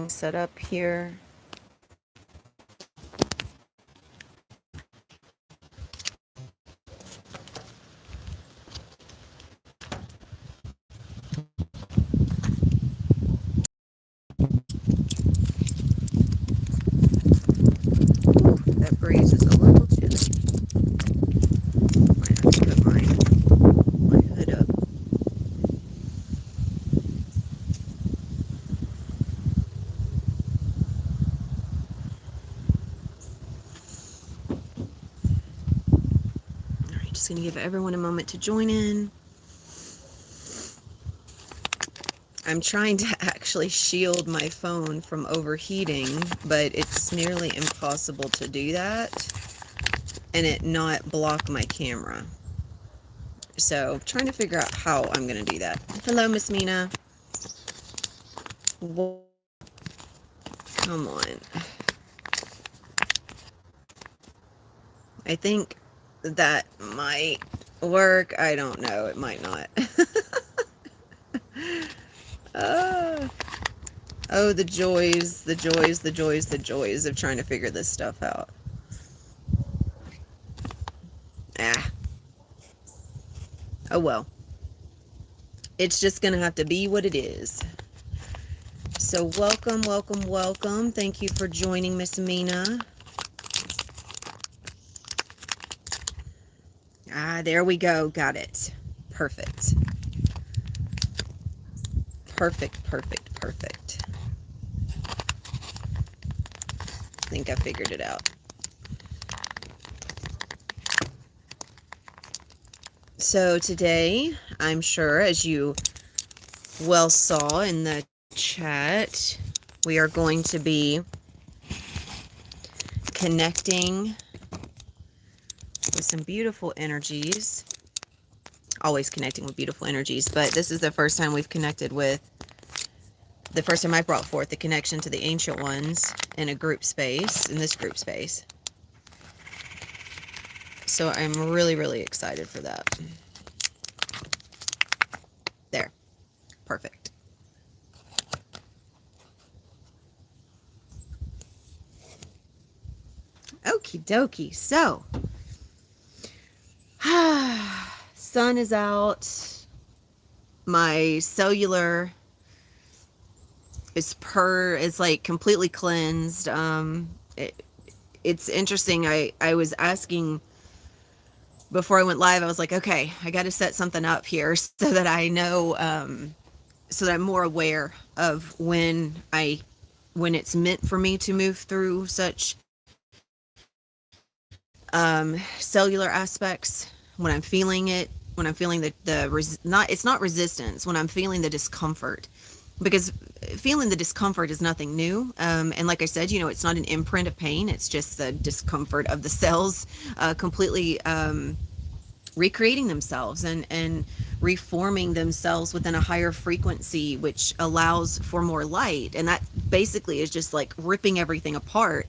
set up here. That breeze is a little chilly. Might have to put my hood up. All right, just gonna give everyone a moment to join in. I'm trying to actually shield my phone from overheating, but it's nearly impossible to do that and it not block my camera. So, trying to figure out how I'm going to do that. Hello, Miss Mina. Come on. I think that might work. I don't know. It might not. Oh, the joys, the joys, the joys, the joys of trying to figure this stuff out. Oh well. It's just going to have to be what it is. So welcome, welcome, welcome. Thank you for joining, Miss Mina. There we go. Got it. Perfect. Perfect, perfect, perfect. I think I figured it out. So today, I'm sure, as you well saw in the chat, we are going to be connecting with some beautiful energies. Always connecting with beautiful energies, but this is the first time we've connected with, the first time I brought forth the connection to the Ancient Ones in a group space, in this group space. So I'm really, really excited for that. There. Perfect. Okie dokie. So, sun is out. My cellular is like completely cleansed. It's interesting. I was asking before I went live, I was like, okay, I got to set something up here so that I know, so that I'm more aware of when it's meant for me to move through such cellular aspects, when I'm feeling it, when I'm feeling it's not resistance, when I'm feeling the discomfort, because feeling the discomfort is nothing new. And like I said, it's not an imprint of pain. It's just the discomfort of the cells completely recreating themselves and reforming themselves within a higher frequency, which allows for more light. And that basically is just like ripping everything apart.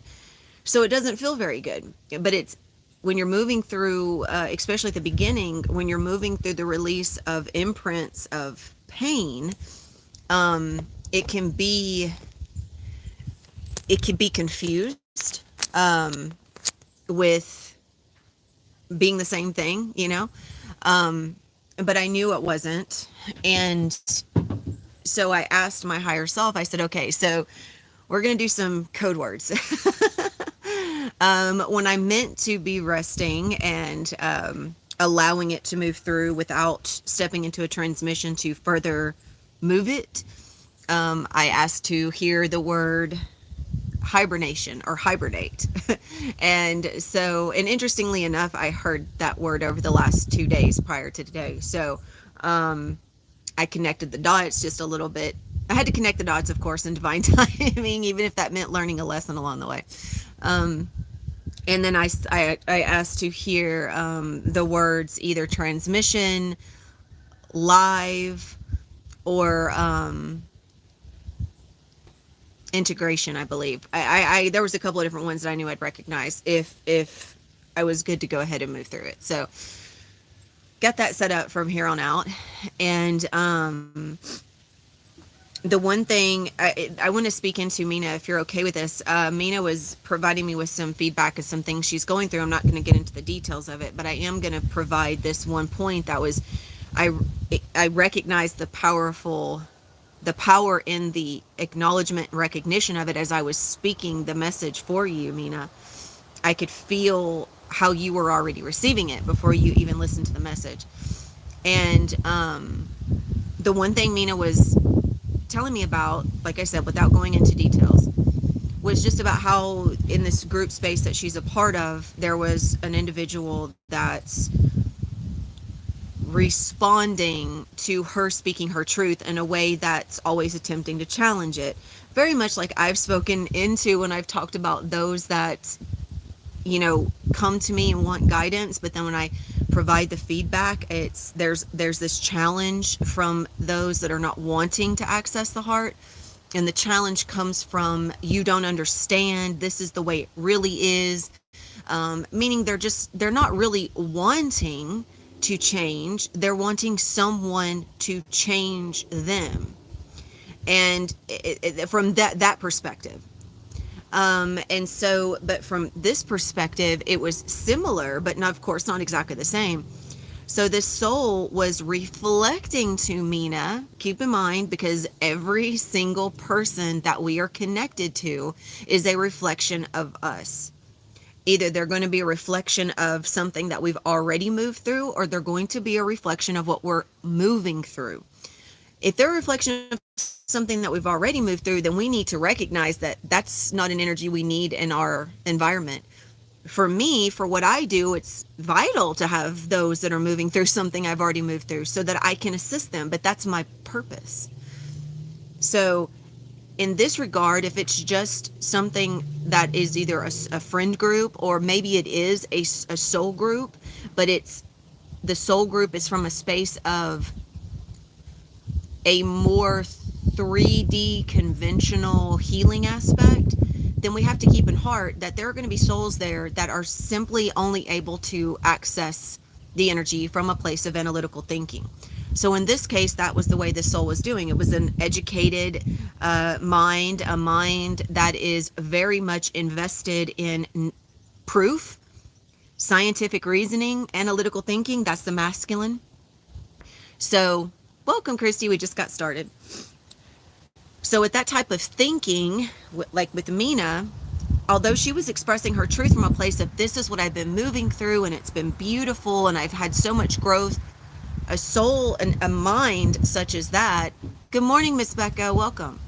So it doesn't feel very good, but it's when you're moving through, especially at the beginning, when you're moving through the release of imprints of pain, it can be confused with being the same thing, but I knew it wasn't. And so I asked my higher self, I said, okay, so we're going to do some code words. When I'm meant to be resting and allowing it to move through without stepping into a transmission to further move it, I asked to hear the word hibernation or hibernate. And interestingly enough, I heard that word over the last 2 days prior to today. So I connected the dots just a little bit. I had to connect the dots, of course, in divine timing, even if that meant learning a lesson along the way. And then I asked to hear the words either transmission, live, or integration, I believe. There was a couple of different ones that I knew I'd recognize if I was good to go ahead and move through it. So got that set up from here on out. And The one thing I want to speak into, Mina, if you're okay with this. Mina was providing me with some feedback of some things she's going through. I'm not going to get into the details of it, but I am going to provide this one point that was, I I recognize the power in the acknowledgement and recognition of it as I was speaking the message for you, Mina. I could feel how you were already receiving it before you even listened to the message. And the one thing Mina was telling me about, like I said, without going into details, was just about how in this group space that she's a part of, there was an individual that's responding to her speaking her truth in a way that's always attempting to challenge it. Very much like I've spoken into when I've talked about those that, come to me and want guidance, but then when I provide the feedback, there's this challenge from those that are not wanting to access the heart. And the challenge comes from, you don't understand, this is the way it really is. Meaning they're not really wanting to change, they're wanting someone to change them. And from that perspective. And so, but from this perspective, it was similar, but not, of course, not exactly the same. So this soul was reflecting to Mina, keep in mind, because every single person that we are connected to is a reflection of us. Either they're going to be a reflection of something that we've already moved through, or they're going to be a reflection of what we're moving through. If they're a reflection of something that we've already moved through, then we need to recognize that that's not an energy we need in our environment. For me, for what I do, it's vital to have those that are moving through something I've already moved through so that I can assist them, but that's my purpose. So in this regard, if it's just something that is either a friend group, or maybe it is a soul group, but the soul group is from a space of a more 3D conventional healing aspect, then we have to keep in heart that there are going to be souls there that are simply only able to access the energy from a place of analytical thinking. So in this case, that was the way the soul was doing. It was an educated mind, a mind that is very much invested in proof, scientific reasoning, analytical thinking. That's the masculine. So welcome, Christy. We just got started. So with that type of thinking, like with Mina, although she was expressing her truth from a place of, this is what I've been moving through and it's been beautiful and I've had so much growth, a soul and a mind such as that. Good morning, Miss Becca. Welcome.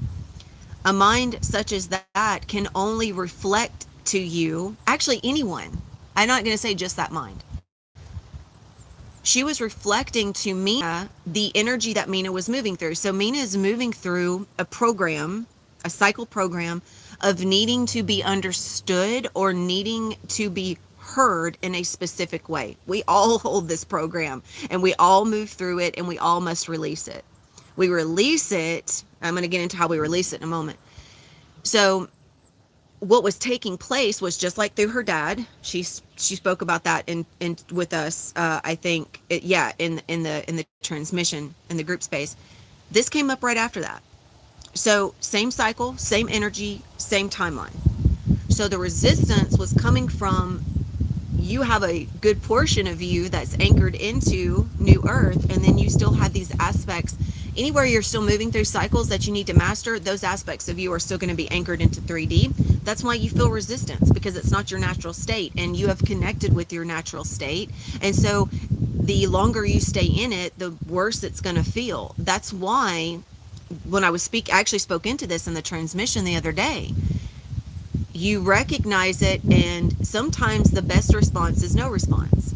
A mind such as that can only reflect to you, actually anyone. I'm not going to say just that mind. She was reflecting to Mina the energy that Mina was moving through. So Mina is moving through a program, a cycle program of needing to be understood or needing to be heard in a specific way. We all hold this program and we all move through it and we all must release it. We release it. I'm going to get into how we release it in a moment. So what was taking place was just like through her dad. She spoke about that in with us. I think in the transmission in the group space. This came up right after that. So same cycle, same energy, same timeline. So the resistance was coming from, you have a good portion of you that's anchored into New Earth, and then you still have these aspects. Anywhere you're still moving through cycles that you need to master, those aspects of you are still going to be anchored into 3D. That's why you feel resistance, because it's not your natural state, and you have connected with your natural state. And so the longer you stay in it, the worse it's going to feel. That's why when I actually spoke into this in the transmission the other day. You recognize it, and sometimes the best response is no response.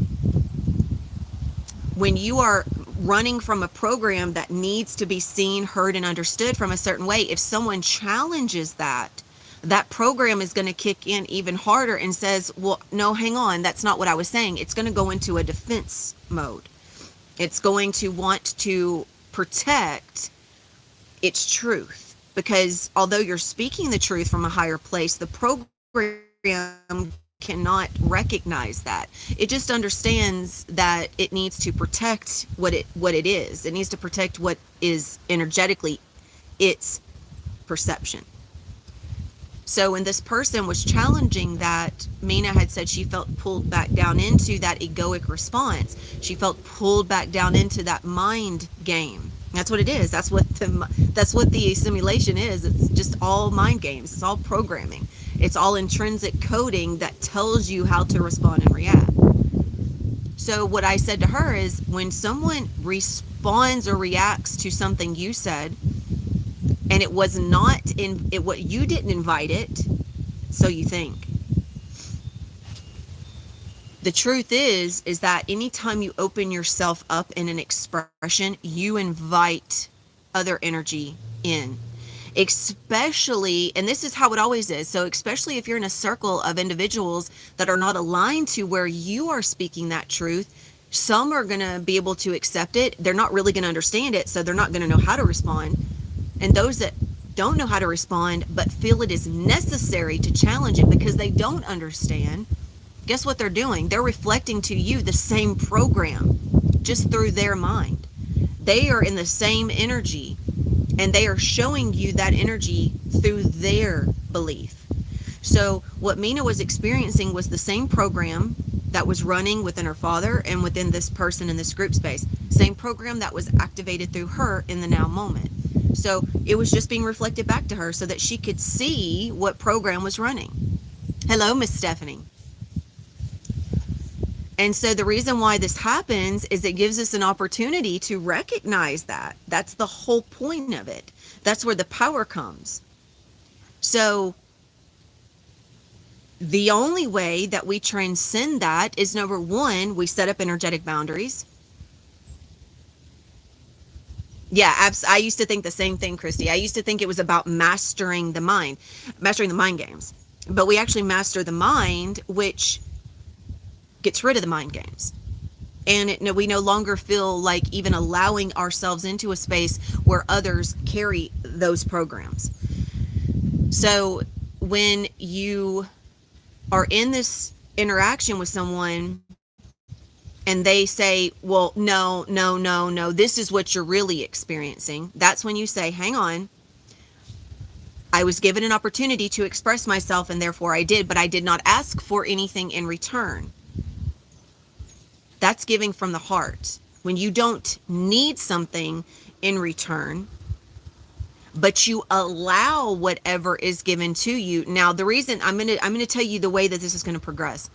When you are running from a program that needs to be seen, heard, and understood from a certain way, if someone challenges that program is going to kick in even harder and says, well, no, hang on, that's not what I was saying. It's going to go into a defense mode. It's going to want to protect its truth. Because although you're speaking the truth from a higher place, the program cannot recognize that. It just understands that it needs to protect what it is. It needs to protect what is energetically It's perception. So when this person was challenging that, Mina had said she felt pulled back down into that egoic response. She felt pulled back down into that mind game. That's what it is. That's what the simulation is. It's just all mind games. It's all programming. It's all intrinsic coding that tells you how to respond and react. So what I said to her is, when someone responds or reacts to something you said, and it was not in it, what you didn't invite it, so you think. The truth is that anytime you open yourself up in an expression, you invite other energy in. Especially, and this is how it always is, so especially if you're in a circle of individuals that are not aligned to where you are speaking that truth, some are going to be able to accept it. They're not really going to understand it, so they're not going to know how to respond. And those that don't know how to respond but feel it is necessary to challenge it because they don't understand, guess what they're doing? They're reflecting to you the same program, just through their mind. They are in the same energy, and they are showing you that energy through their belief. So what Mina was experiencing was the same program that was running within her father and within this person in this group space. Same program that was activated through her in the now moment. So it was just being reflected back to her so that she could see what program was running. Hello, Miss Stephanie. And so the reason why this happens is it gives us an opportunity to recognize that. That's the whole point of it. That's where the power comes. So the only way that we transcend that is, number one, we set up energetic boundaries. Yeah, I used to think the same thing, Christy. I used to think it was about mastering the mind games. But we actually master the mind, which gets rid of the mind games. And we no longer feel like even allowing ourselves into a space where others carry those programs. So when you are in this interaction with someone and they say, well, no, this is what you're really experiencing, that's when you say, hang on, I was given an opportunity to express myself and therefore I did, but I did not ask for anything in return. That's giving from the heart. When you don't need something in return, but you allow whatever is given to you. Now, the reason I'm going to tell you the way that this is going to progress.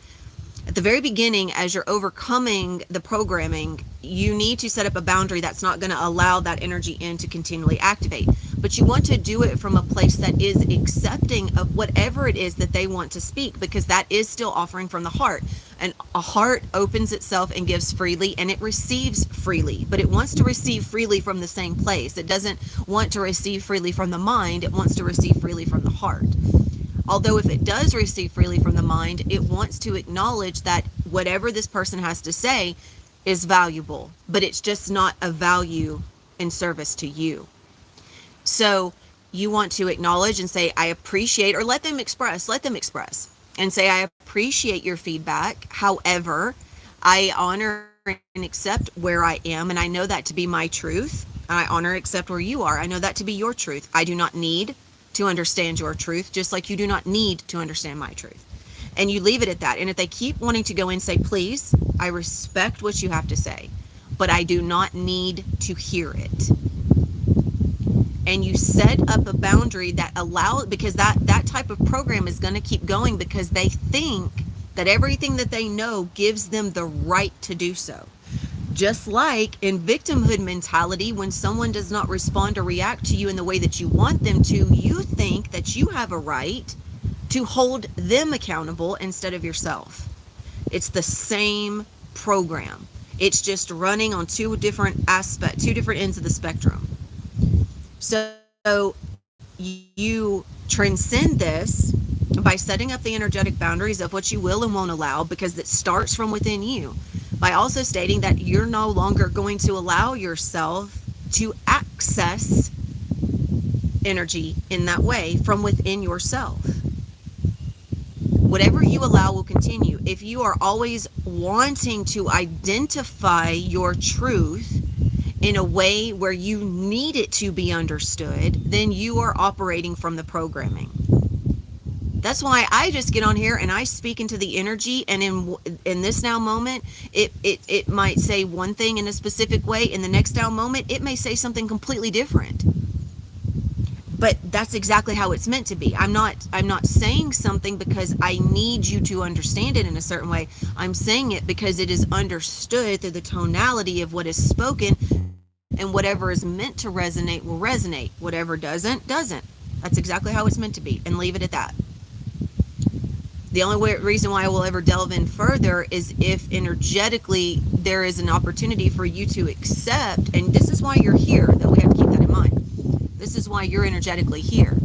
At the very beginning, as you're overcoming the programming, you need to set up a boundary that's not going to allow that energy in to continually activate. But you want to do it from a place that is accepting of whatever it is that they want to speak, because that is still offering from the heart. And a heart opens itself and gives freely, and it receives freely, but it wants to receive freely from the same place. It doesn't want to receive freely from the mind. It wants to receive freely from the heart. Although if it does receive freely from the mind, it wants to acknowledge that whatever this person has to say is valuable, but it's just not a value in service to you. So you want to acknowledge and say, I appreciate, or let them express and say, I appreciate your feedback. However, I honor and accept where I am, and I know that to be my truth. I honor and accept where you are. I know that to be your truth. I do not need to understand your truth, just like you do not need to understand my truth. And you leave it at that. And if they keep wanting to go in, say, please, I respect what you have to say, but I do not need to hear it. And you set up a boundary that allows, because that type of program is going to keep going because they think that everything that they know gives them the right to do so. Just like in victimhood mentality, when someone does not respond or react to you in the way that you want them to, you think that you have a right to hold them accountable instead of yourself. It's the same program. It's just running on two different ends of the spectrum. So you transcend this by setting up the energetic boundaries of what you will and won't allow, because it starts from within you. By also stating that you're no longer going to allow yourself to access energy in that way from within yourself. Whatever you allow will continue. If you are always wanting to identify your truth in a way where you need it to be understood, then you are operating from the programming. That's why I just get on here and I speak into the energy, and in this now moment, it might say one thing in a specific way. In the next now moment, it may say something completely different. But that's exactly how it's meant to be. I'm not saying something because I need you to understand it in a certain way. I'm saying it because it is understood through the tonality of what is spoken, and whatever is meant to resonate will resonate. Whatever doesn't. That's exactly how it's meant to be, and leave it at that. The only reason why I will ever delve in further is if energetically there is an opportunity for you to accept, and this is why you're here, though we have to keep that in mind. This is why you're energetically here.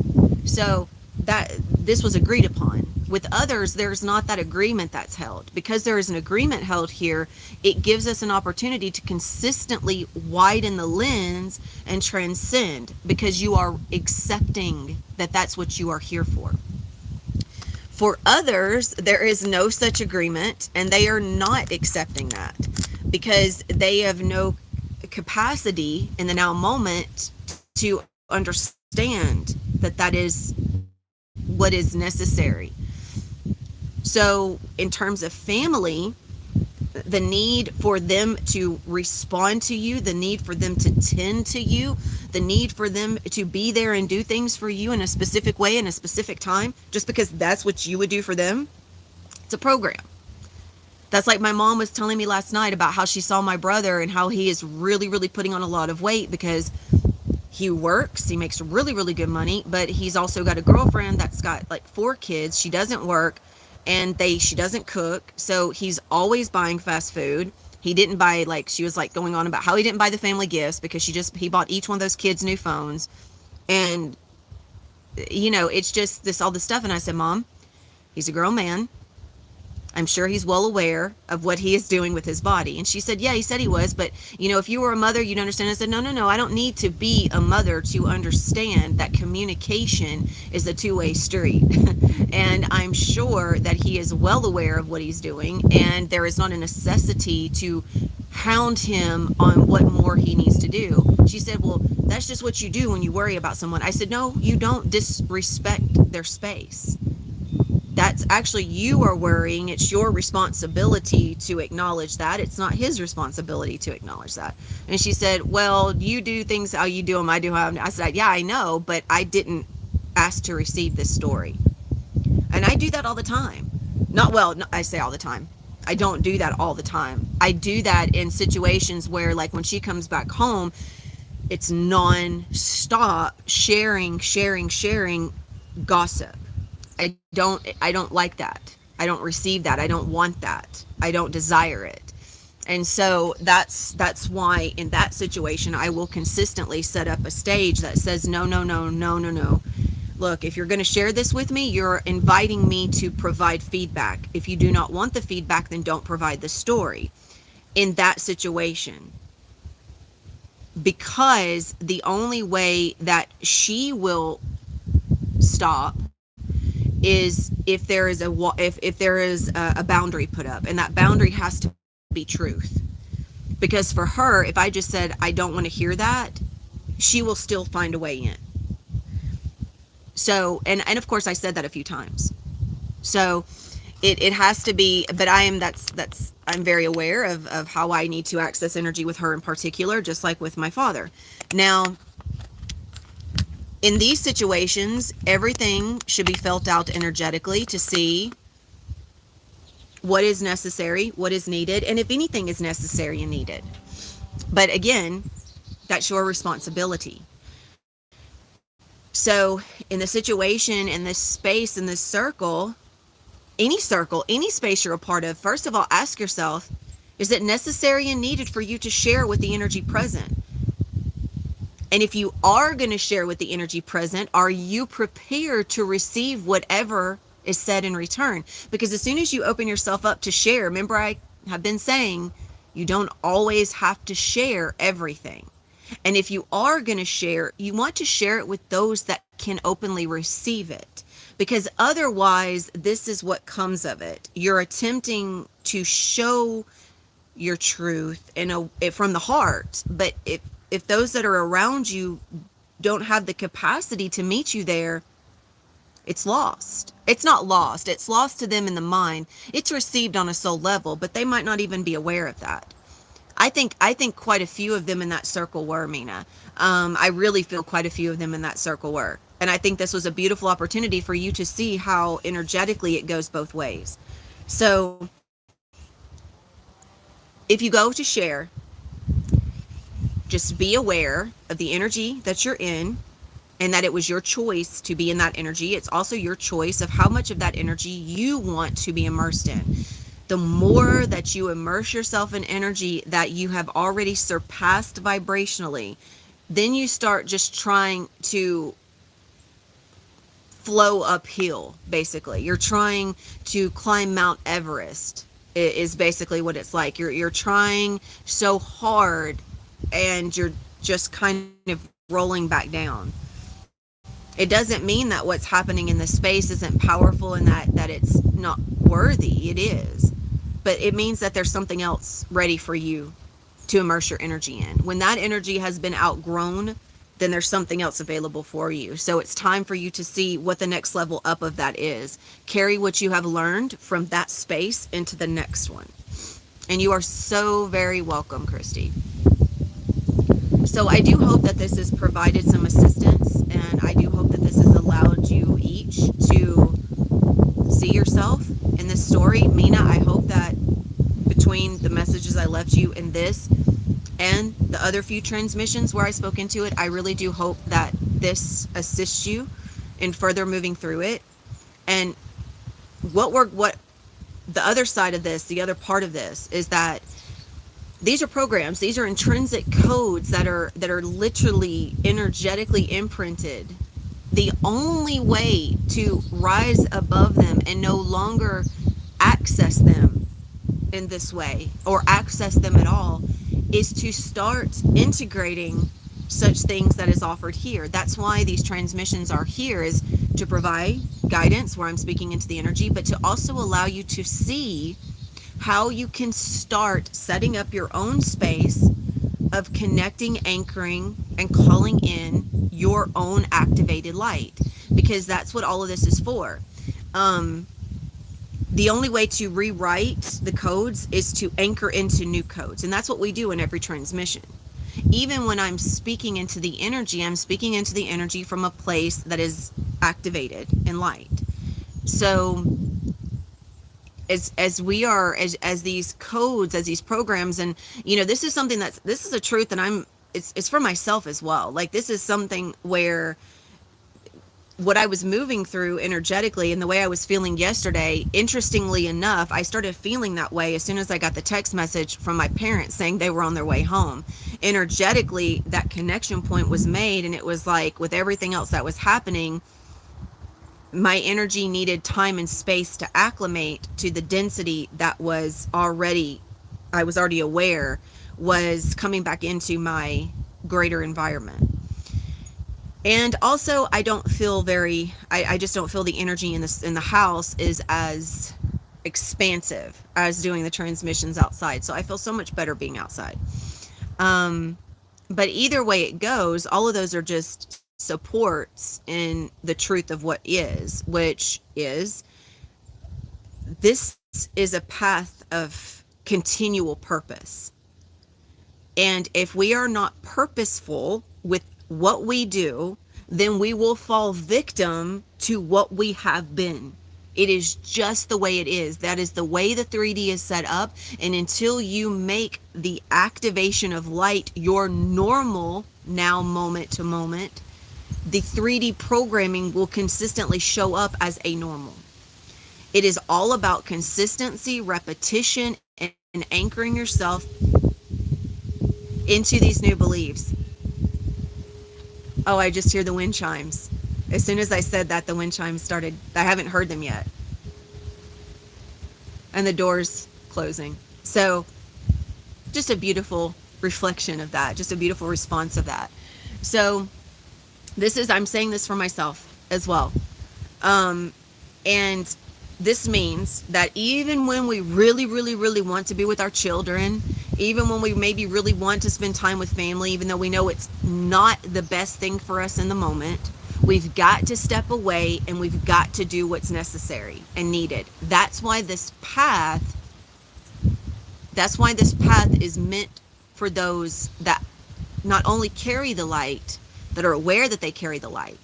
So that this was agreed upon. With others, there's not that agreement that's held. Because there is an agreement held here, it gives us an opportunity to consistently widen the lens and transcend, because you are accepting that that's what you are here for. For others, there is no such agreement, and they are not accepting that because they have no capacity in the now moment to understand that that is what is necessary. So in terms of family, the need for them to respond to you, the need for them to tend to you, the need for them to be there and do things for you in a specific way, in a specific time, just because that's what you would do for them, it's a program. That's like my mom was telling me last night about how she saw my brother and how he is really, really putting on a lot of weight because he works, he makes really, really good money, but he's also got a girlfriend that's got like 4 kids. She doesn't work, and she doesn't cook, so he's always buying fast food. He didn't buy, like, she was like going on about how he didn't buy the family gifts because he bought each one of those kids new phones. And it's just all this stuff. And I said, Mom, he's a grown man. I'm sure he's well aware of what he is doing with his body. And she said, yeah, he said he was, but if you were a mother, you'd understand. I said, no, I don't need to be a mother to understand that communication is a two-way street. And I'm sure that he is well aware of what he's doing, and there is not a necessity to hound him on what more he needs to do. She said, well, that's just what you do when you worry about someone. I said, no, you don't disrespect their space. That's actually, you are worrying. It's your responsibility to acknowledge that. It's not his responsibility to acknowledge that. And she said, well, you do things how you do them. I do how I said, yeah, I know, but I didn't ask to receive this story. And I do that all the time. I say all the time. I don't do that all the time. I do that in situations where, like, when she comes back home, it's non-stop sharing gossip. I don't like that. I don't receive that. I don't want that. I don't desire it. And so that's why in that situation, I will consistently set up a stage that says, no. Look, if you're going to share this with me, you're inviting me to provide feedback. If you do not want the feedback, then don't provide the story in that situation. Because the only way that she will stop is if there is a boundary put up, and that boundary has to be truth. Because for her, if I just said, I don't want to hear that, she will still find a way in. So, and of course I said that a few times. So it has to be, but I'm very aware of how I need to access energy with her in particular, just like with my father. Now, in these situations, everything should be felt out energetically to see what is necessary, what is needed, and if anything is necessary and needed. But again, that's your responsibility. So in the situation, in this space, in this circle, any space you're a part of, first of all, ask yourself, is it necessary and needed for you to share with the energy present? And if you are going to share with the energy present, are you prepared to receive whatever is said in return? Because as soon as you open yourself up to share, remember I have been saying, you don't always have to share everything. And if you are going to share, you want to share it with those that can openly receive it. Because otherwise, this is what comes of it. You're attempting to show your truth from the heart. But if those that are around you don't have the capacity to meet you there, it's lost. It's not lost. It's lost to them in the mind. It's received on a soul level, but they might not even be aware of that. I think quite a few of them in that circle were, Mina. I really feel quite a few of them in that circle were. And I think this was a beautiful opportunity for you to see how energetically it goes both ways. So if you go to share, just be aware of the energy that you're in, and that it was your choice to be in that energy. It's also your choice of how much of that energy you want to be immersed in. The more that you immerse yourself in energy that you have already surpassed vibrationally, then you start just trying to flow uphill, basically. You're trying to climb Mount Everest, is basically what it's like. You're trying so hard, and you're just kind of rolling back down. It doesn't mean that what's happening in the space isn't powerful and that it's not worthy. It is. But it means that there's something else ready for you to immerse your energy in. When that energy has been outgrown, then there's something else available for you. So it's time for you to see what the next level up of that is. Carry what you have learned from that space into the next one. And you are so very welcome, Christy. So I do hope that this has provided some assistance, and I do hope that this has allowed you each to see yourself in this story. Mina, I hope that between the messages I left you in this and the other few transmissions where I spoke into it, I really do hope that this assists you in further moving through it. And what the other side of this, the other part of this, is that these are programs, these are intrinsic codes that are literally energetically imprinted. The only way to rise above them and no longer access them in this way, or access them at all, is to start integrating such things that is offered here. That's why these transmissions are here, is to provide guidance where I'm speaking into the energy, but to also allow you to see how you can start setting up your own space of connecting, anchoring, and calling in your own activated light, because that's what all of this is for. The only way to rewrite the codes is to anchor into new codes, and that's what we do in every transmission. Even when I'm speaking into the energy, I'm speaking into the energy from a place that is activated in light. So as we are, as these codes, as these programs, and this is something this is a truth, and it's for myself as well. Like, this is something where what I was moving through energetically and the way I was feeling yesterday, interestingly enough, I started feeling that way as soon as I got the text message from my parents saying they were on their way home. Energetically, that connection point was made, and it was like, with everything else that was happening, my energy needed time and space to acclimate to the density that I was already aware was coming back into my greater environment. And also, I don't feel I just don't feel the energy in the house is as expansive as doing the transmissions outside. So I feel so much better being outside. But either way it goes, all of those are just supports in the truth of what is, which is, this is a path of continual purpose. And if we are not purposeful with what we do, then we will fall victim to what we have been. It is just the way it is. That is the way the 3D is set up. And until you make the activation of light your normal, now moment to moment, the 3D programming will consistently show up as a normal. It is all about consistency, repetition, and anchoring yourself into these new beliefs. Oh, I just hear the wind chimes. As soon as I said that, the wind chimes started. I haven't heard them yet. And the doors closing. So just a beautiful reflection of that. Just a beautiful response of that. So I'm saying this for myself as well. And This means that even when we really, really, really want to be with our children, even when we maybe really want to spend time with family, even though we know it's not the best thing for us in the moment, we've got to step away and we've got to do what's necessary and needed. That's why this path is meant for those that not only carry the light, that are aware that they carry the light,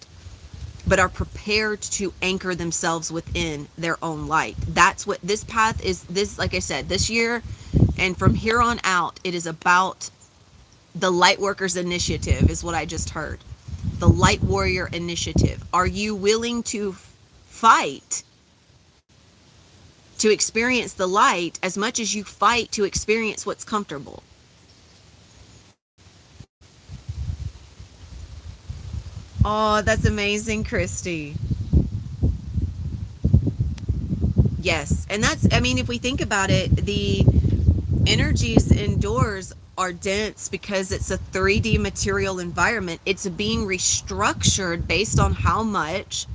but are prepared to anchor themselves within their own light. That's what this path is. This, like I said, this year and from here on out, it is about the Light Workers Initiative, is what I just heard. The Light Warrior Initiative. Are you willing to fight to experience the light as much as you fight to experience what's comfortable? Oh, that's amazing, Christy. Yes. And that's, I mean, if we think about it, the energies indoors are dense because it's a 3D material environment. It's being restructured based on how much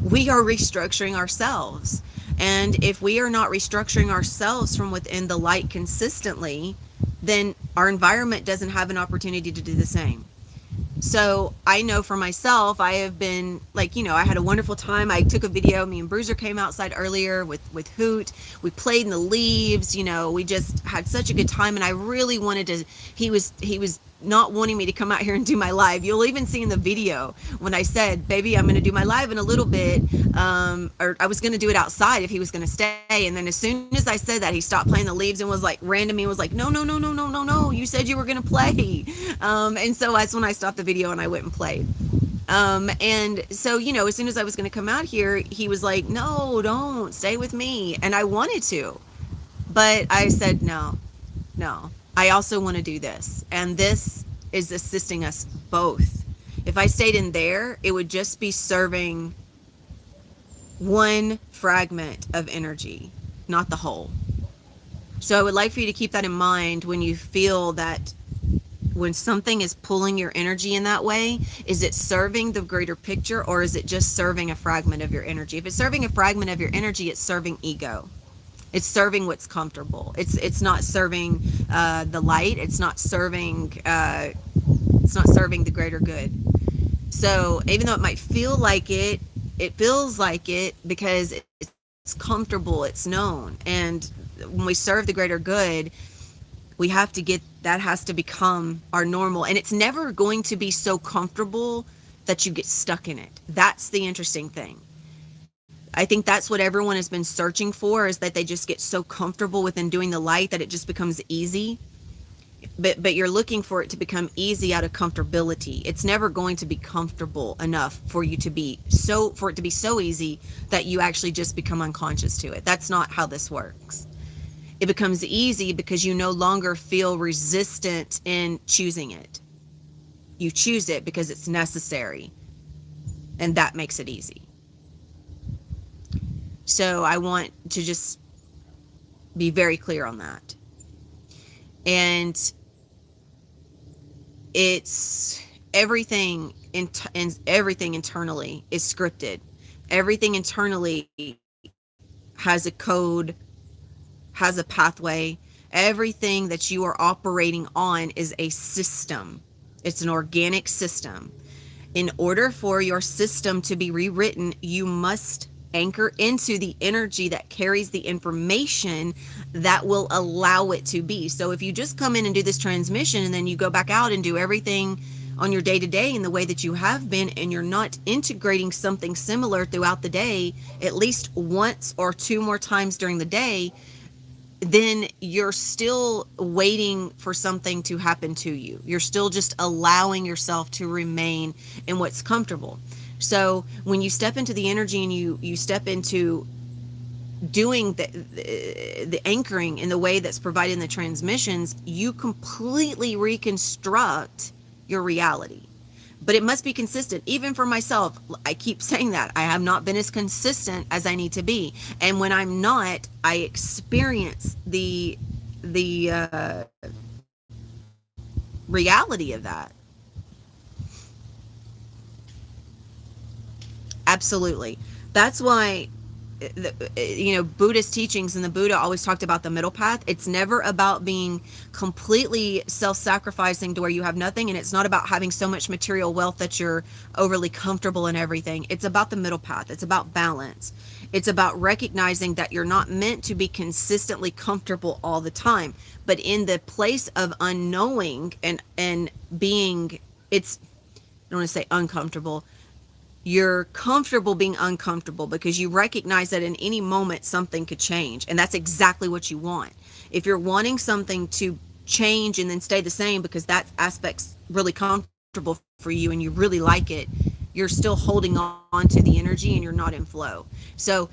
we are restructuring ourselves. And if we are not restructuring ourselves from within the light consistently, then our environment doesn't have an opportunity to do the same. So I know for myself, I have been like, I had a wonderful time. I took a video. Me and Bruiser came outside earlier with Hoot. We played in the leaves. We just had such a good time. And I really wanted to, he was not wanting me to come out here and do my live. You'll even see in the video when I said, baby, I'm going to do my live in a little bit. Or I was going to do it outside if he was going to stay. And then as soon as I said that, he stopped playing the leaves and was like, ran to me and was like, no, no, no, no, no, no, no. You said you were going to play. And so that's when I stopped the video and I went and played. And so, as soon as I was going to come out here, he was like, no, don't stay with me. And I wanted to, but I said, no, I also want to do this. And this is assisting us both. If I stayed in there, it would just be serving one fragment of energy, not the whole. So I would like for you to keep that in mind when you feel that when something is pulling your energy in that way, is it serving the greater picture or is it just serving a fragment of your energy? If it's serving a fragment of your energy, it's serving ego. It's serving what's comfortable. It's not serving the light. It's not serving the greater good. So even though it might feel like it feels like it because it's comfortable, it's known. And when we serve the greater good, we have to get, that has to become our normal. And it's never going to be so comfortable that you get stuck in it. That's the interesting thing. I think that's what everyone has been searching for, is that they just get so comfortable within doing the light that it just becomes easy. But you're looking for it to become easy out of comfortability. It's never going to be comfortable enough for it to be so easy that you actually just become unconscious to it. That's not how this works. It becomes easy because you no longer feel resistant in choosing it. You choose it because it's necessary, and that makes it easy. So I want to just be very clear on that. And it's everything everything internally is scripted. Everything internally has a code, has a pathway. Everything that you are operating on is a system. It's an organic system. In order for your system to be rewritten, you must anchor into the energy that carries the information that will allow it to be. So if you just come in and do this transmission and then you go back out and do everything on your day-to-day in the way that you have been, and you're not integrating something similar throughout the day at least once or two more times during the day, then you're still waiting for something to happen to you. You're still just allowing yourself to remain in what's comfortable. So when you step into the energy and you step into doing the anchoring in the way that's provided in the transmissions, you completely reconstruct your reality. But it must be consistent. Even for myself, I keep saying that I have not been as consistent as I need to be. And when I'm not, I experience the reality of that. Absolutely. That's why Buddhist teachings, and the Buddha always talked about the middle path. It's never about being completely self-sacrificing to where you have nothing, and it's not about having so much material wealth that you're overly comfortable in everything. It's about the middle path. It's about balance. It's about recognizing that you're not meant to be consistently comfortable all the time, but in the place of unknowing and being, it's, I don't want to say uncomfortable, you're comfortable being uncomfortable because you recognize that in any moment something could change, and that's exactly what you want. If you're wanting something to change and then stay the same because that aspect's really comfortable for you and you really like it, you're still holding on to the energy and you're not in flow. So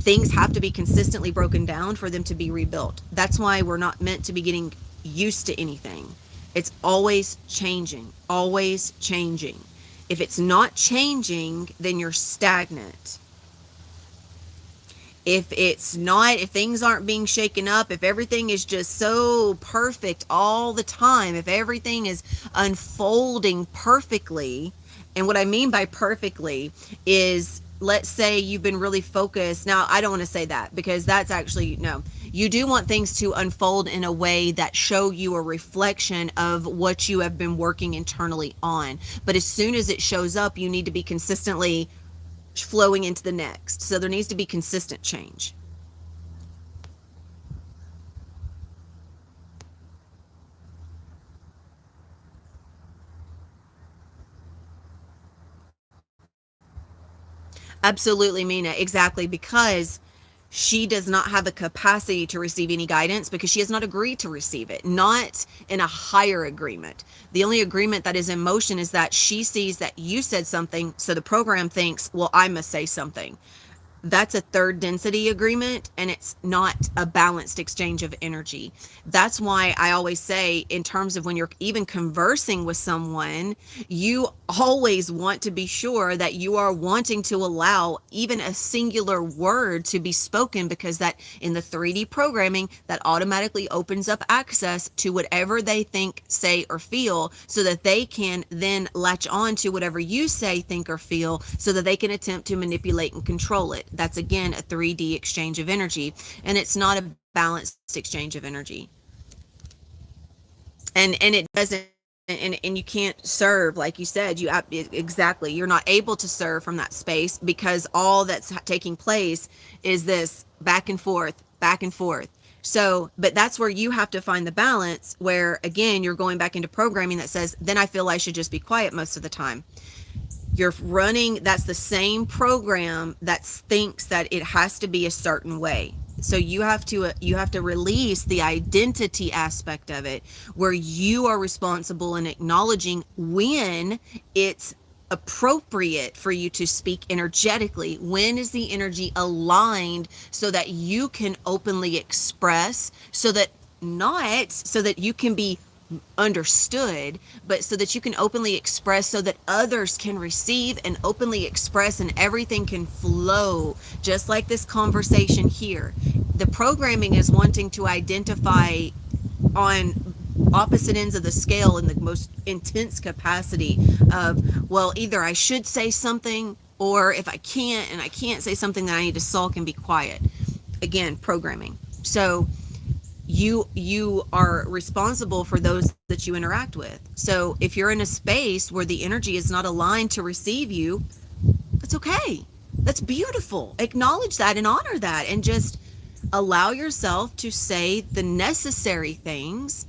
things have to be consistently broken down for them to be rebuilt. That's why we're not meant to be getting used to anything. It's always changing, always changing. If it's not changing, then you're stagnant. If things aren't being shaken up, if everything is just so perfect all the time, if everything is unfolding perfectly, and what I mean by perfectly is, let's say you've been really focused. Now, I don't want to say that because that's actually, no. You do want things to unfold in a way that show you a reflection of what you have been working internally on. But as soon as it shows up, you need to be consistently flowing into the next. So there needs to be consistent change. Absolutely, Mina. Exactly. Because she does not have the capacity to receive any guidance because she has not agreed to receive it, not in a higher agreement. The only agreement that is in motion is that she sees that you said something, so the program thinks, well, I must say something. That's a third density agreement, and it's not a balanced exchange of energy. That's why I always say, in terms of when you're even conversing with someone, you always want to be sure that you are wanting to allow even a singular word to be spoken, because that, in the 3D programming, that automatically opens up access to whatever they think, say, or feel, so that they can then latch on to whatever you say, think, or feel, so that they can attempt to manipulate and control it. That's, again, a 3D exchange of energy, and it's not a balanced exchange of energy. And it doesn't, and you can't serve, like you said, exactly, you're not able to serve from that space, because all that's taking place is this back and forth, back and forth. So, but that's where you have to find the balance, where, again, you're going back into programming that says, then I feel I should just be quiet most of the time. You're running, that's the same program that thinks that it has to be a certain way. So you have to release the identity aspect of it, where you are responsible in acknowledging when it's appropriate for you to speak energetically. When is the energy aligned so that you can openly express, so that you can be understood, but so that you can openly express, so that others can receive and openly express, and everything can flow, just like this conversation here. The programming is wanting to identify on opposite ends of the scale in the most intense capacity of, well, either I should say something, or if I can't, and I can't say something, then I need to sulk and be quiet. Again, programming. So you are responsible for those that you interact with. So if you're in a space where the energy is not aligned to receive you, that's okay. That's beautiful. Acknowledge that and honor that, and just allow yourself to say the necessary things,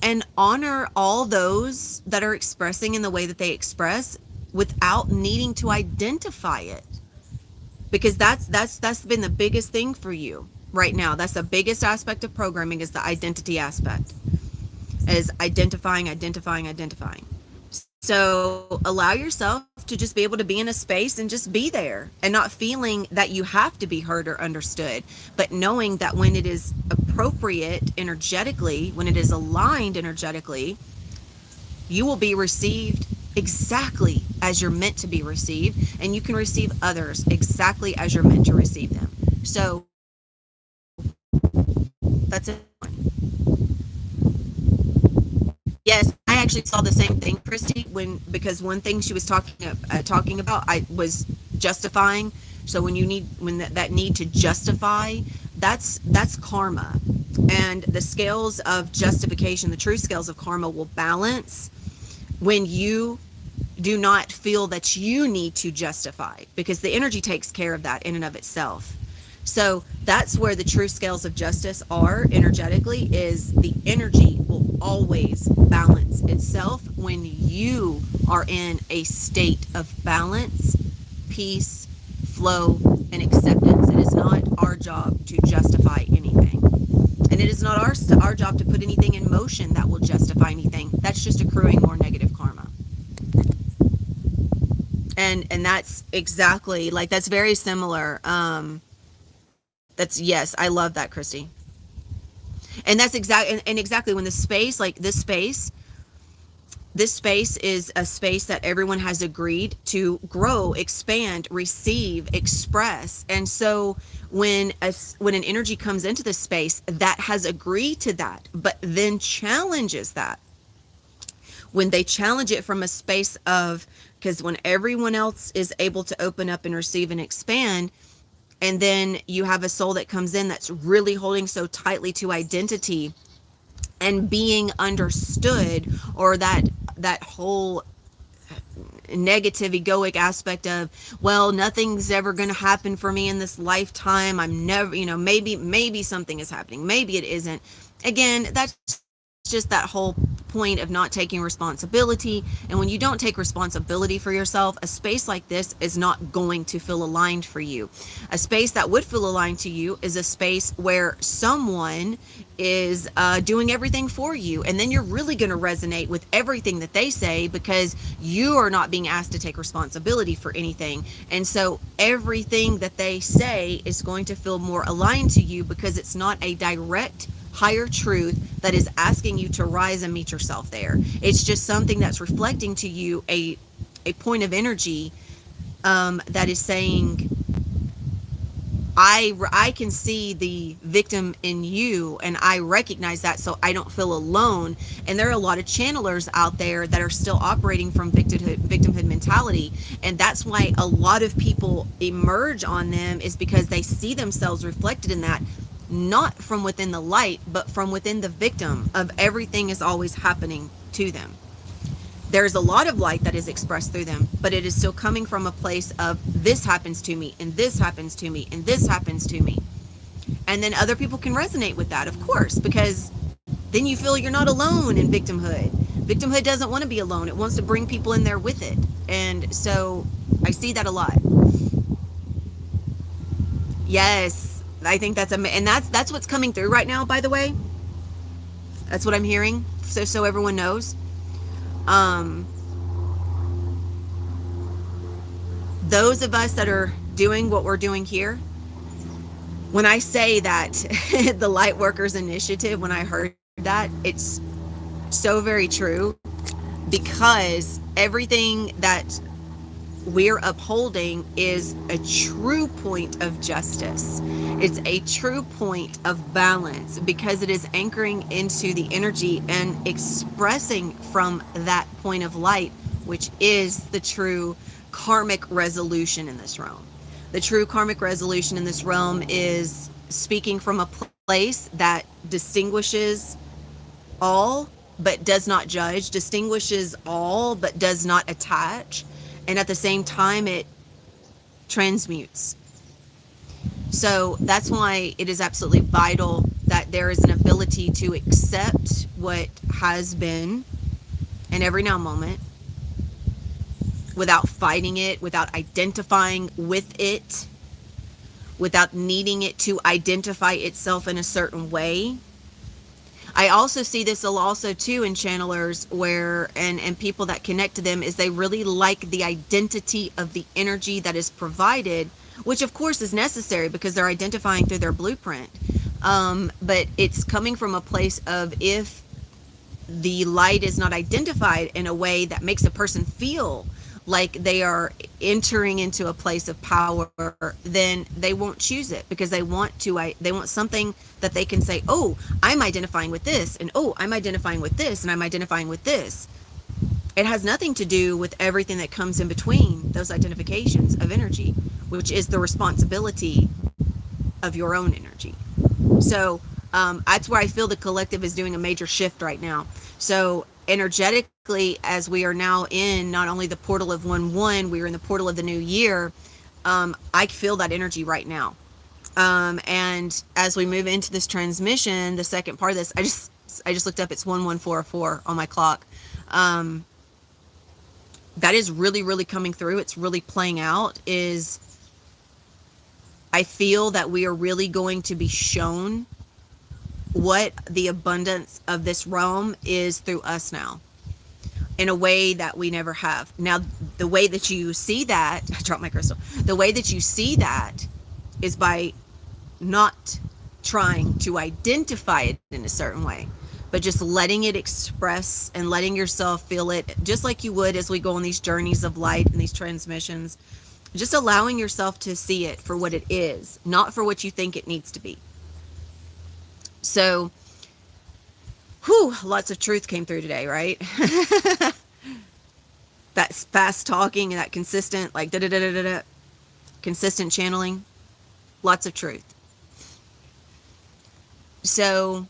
and honor all those that are expressing in the way that they express, without needing to identify it. Because that's been the biggest thing for you right now. That's the biggest aspect of programming, is the identity aspect, is identifying. So allow yourself to just be able to be in a space and just be there, and not feeling that you have to be heard or understood, but knowing that when it is appropriate energetically, when it is aligned energetically, you will be received exactly as you're meant to be received, and you can receive others exactly as you're meant to receive them. So that's it. Yes, I actually saw the same thing, Christy, because one thing she was talking about, I was justifying So when that need to justify, that's karma. And the scales of justification, the true scales of karma, will balance when you do not feel that you need to justify, because the energy takes care of that in and of itself. So that's where the true scales of justice are energetically, is the energy will always balance itself when you are in a state of balance, peace, flow, and acceptance. It is not our job to justify anything. And it is not our job to put anything in motion that will justify anything. That's just accruing more negative karma. And that's exactly, like, that's very similar. That's, yes, I love that, Christy. And that's exactly when the space, like this space is a space that everyone has agreed to grow, expand, receive, express. And so when an energy comes into the space that has agreed to that, but then challenges that, when they challenge it from a space of, because when everyone else is able to open up and receive and expand, and then you have a soul that comes in that's really holding so tightly to identity and being understood, or that whole negative egoic aspect of, well, nothing's ever going to happen for me in this lifetime, I'm never, maybe something is happening, maybe it isn't. Again, that's just that whole point of not taking responsibility. And when you don't take responsibility for yourself, a space like this is not going to feel aligned for you. A space that would feel aligned to you is a space where someone is doing everything for you, and then you're really going to resonate with everything that they say, because you are not being asked to take responsibility for anything. And so everything that they say is going to feel more aligned to you, because it's not a direct higher truth that is asking you to rise and meet yourself there. It's just something that's reflecting to you a point of energy that is saying, I can see the victim in you, and I recognize that, so I don't feel alone. And there are a lot of channelers out there that are still operating from victimhood mentality, and that's why a lot of people emerge on them, is because they see themselves reflected in that, not from within the light, but from within the victim of everything is always happening to them. There's a lot of light that is expressed through them, but it is still coming from a place of, this happens to me, and this happens to me, and this happens to me. And then other people can resonate with that, of course, because then you feel you're not alone in victimhood. Victimhood doesn't want to be alone. It wants to bring people in there with it. And so I see that a lot. Yes. I think and that's what's coming through right now, by the way. That's what I'm hearing. So everyone knows. Those of us that are doing what we're doing here, when I say that the Lightworkers Initiative, when I heard that, it's so very true, because everything that we're upholding is a true point of justice. It's a true point of balance, because it is anchoring into the energy and expressing from that point of light, which is the true karmic resolution in this realm. The true karmic resolution in this realm is speaking from a place that distinguishes all but does not judge, distinguishes all but does not attach, and at the same time it transmutes. So that's why it is absolutely vital that there is an ability to accept what has been in every now moment, without fighting it, without identifying with it, without needing it to identify itself in a certain way. I also see this also too in channelers, where and people that connect to them, is they really like the identity of the energy that is provided, which of course is necessary because they're identifying through their blueprint. But it's coming from a place of, if the light is not identified in a way that makes a person feel like they are entering into a place of power, then they won't choose it, because they want something that they can say, oh, I'm identifying with this, and oh, I'm identifying with this, and I'm identifying with this. It has nothing to do with everything that comes in between those identifications of energy. which is the responsibility of your own energy. So that's where I feel the collective is doing a major shift right now. So energetically, as we are now in not only the portal of 1-1, we are in the portal of the new year. I feel that energy right now. And as we move into this transmission, the second part of this, I just looked up, it's 11404 on my clock. That is really, really coming through. It's really playing out. Is I feel that we are really going to be shown what the abundance of this realm is through us now, in a way that we never have. Now, the way that you see that, I dropped my crystal. The way that you see that is by not trying to identify it in a certain way, but just letting it express and letting yourself feel it, just like you would as we go on these journeys of light and these transmissions. Just allowing yourself to see it for what it is, not for what you think it needs to be. So, lots of truth came through today, right? That fast talking and that consistent, like consistent channeling, lots of truth. So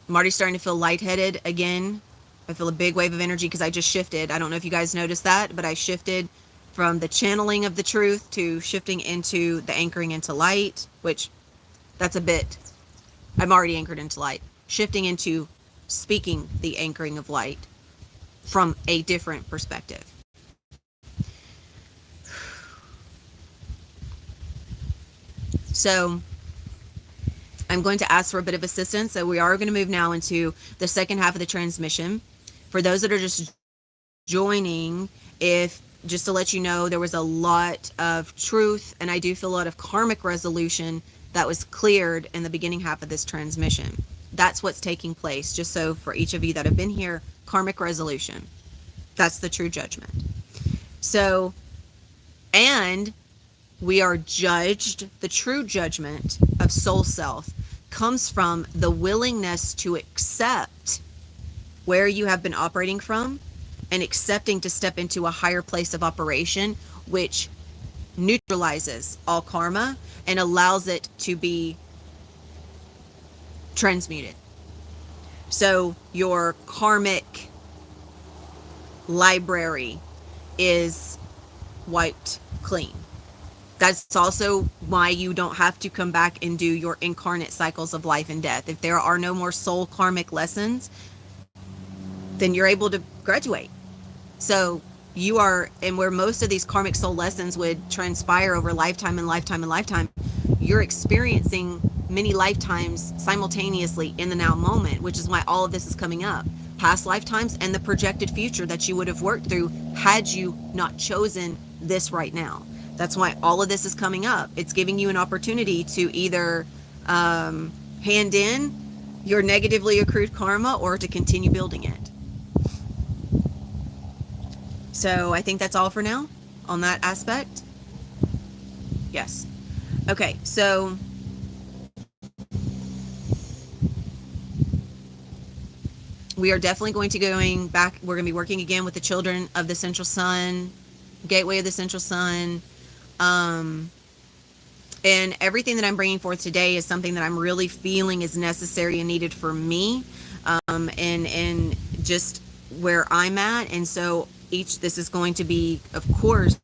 I'm already starting to feel lightheaded again. I feel a big wave of energy because I just shifted. I don't know if you guys noticed that, but I shifted from the channeling of the truth to shifting into the anchoring into light, which that's a bit, I'm already anchored into light. Shifting into speaking the anchoring of light from a different perspective. So I'm going to ask for a bit of assistance. So we are going to move now into the second half of the transmission. For those that are just joining, just to let you know, there was a lot of truth, and I do feel a lot of karmic resolution that was cleared in the beginning half of this transmission. That's what's taking place. Just so for each of you that have been here, karmic resolution. That's the true judgment. So, and we are judged. The true judgment of soul self comes from the willingness to accept where you have been operating from and accepting to step into a higher place of operation, which neutralizes all karma and allows it to be transmuted. So your karmic library is wiped clean. That's also why you don't have to come back and do your incarnate cycles of life and death. If there are no more soul karmic lessons, then you're able to graduate. So you are, and where most of these karmic soul lessons would transpire over lifetime and lifetime and lifetime, you're experiencing many lifetimes simultaneously in the now moment, which is why all of this is coming up. Past lifetimes and the projected future that you would have worked through had you not chosen this right now. That's why all of this is coming up. It's giving you an opportunity to either hand in your negatively accrued karma or to continue building it. So I think that's all for now on that aspect. Yes. Okay, so we are definitely going to going back. We're going to be working again with the children of the Central Sun, Gateway of the Central Sun. And everything that I'm bringing forth today is something that I'm really feeling is necessary and needed for me, and just where I'm at. And so this is going to be, of course,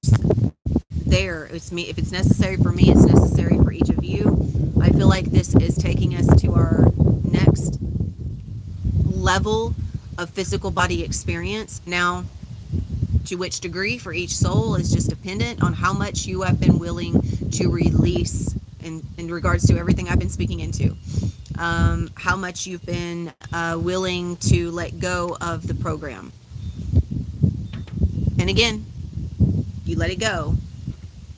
there. It's me. If it's necessary for me, it's necessary for each of you. I feel like this is taking us to our next level of physical body experience. Now, to which degree for each soul is just dependent on how much you have been willing to release in regards to everything I've been speaking into. How much you've been willing to let go of the program. And again, you let it go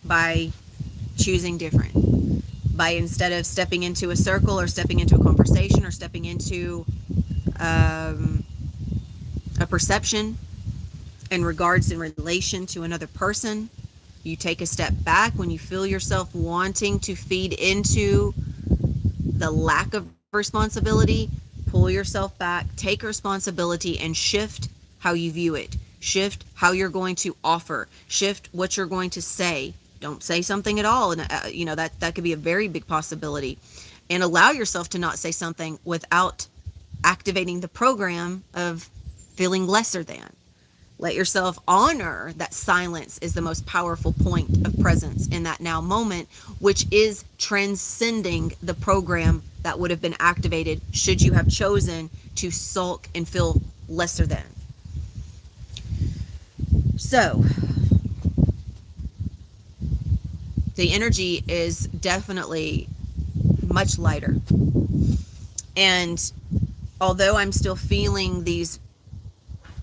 by choosing different. By instead of stepping into a circle or stepping into a conversation or stepping into a perception in regards in relation to another person, you take a step back when you feel yourself wanting to feed into the lack of responsibility. Pull yourself back, take responsibility, and shift how you view it. Shift how you're going to offer. Shift what you're going to say. Don't say something at all. And, that could be a very big possibility. And allow yourself to not say something without activating the program of feeling lesser than. Let yourself honor that silence is the most powerful point of presence in that now moment, which is transcending the program that would have been activated should you have chosen to sulk and feel lesser than. So, the energy is definitely much lighter. And although I'm still feeling these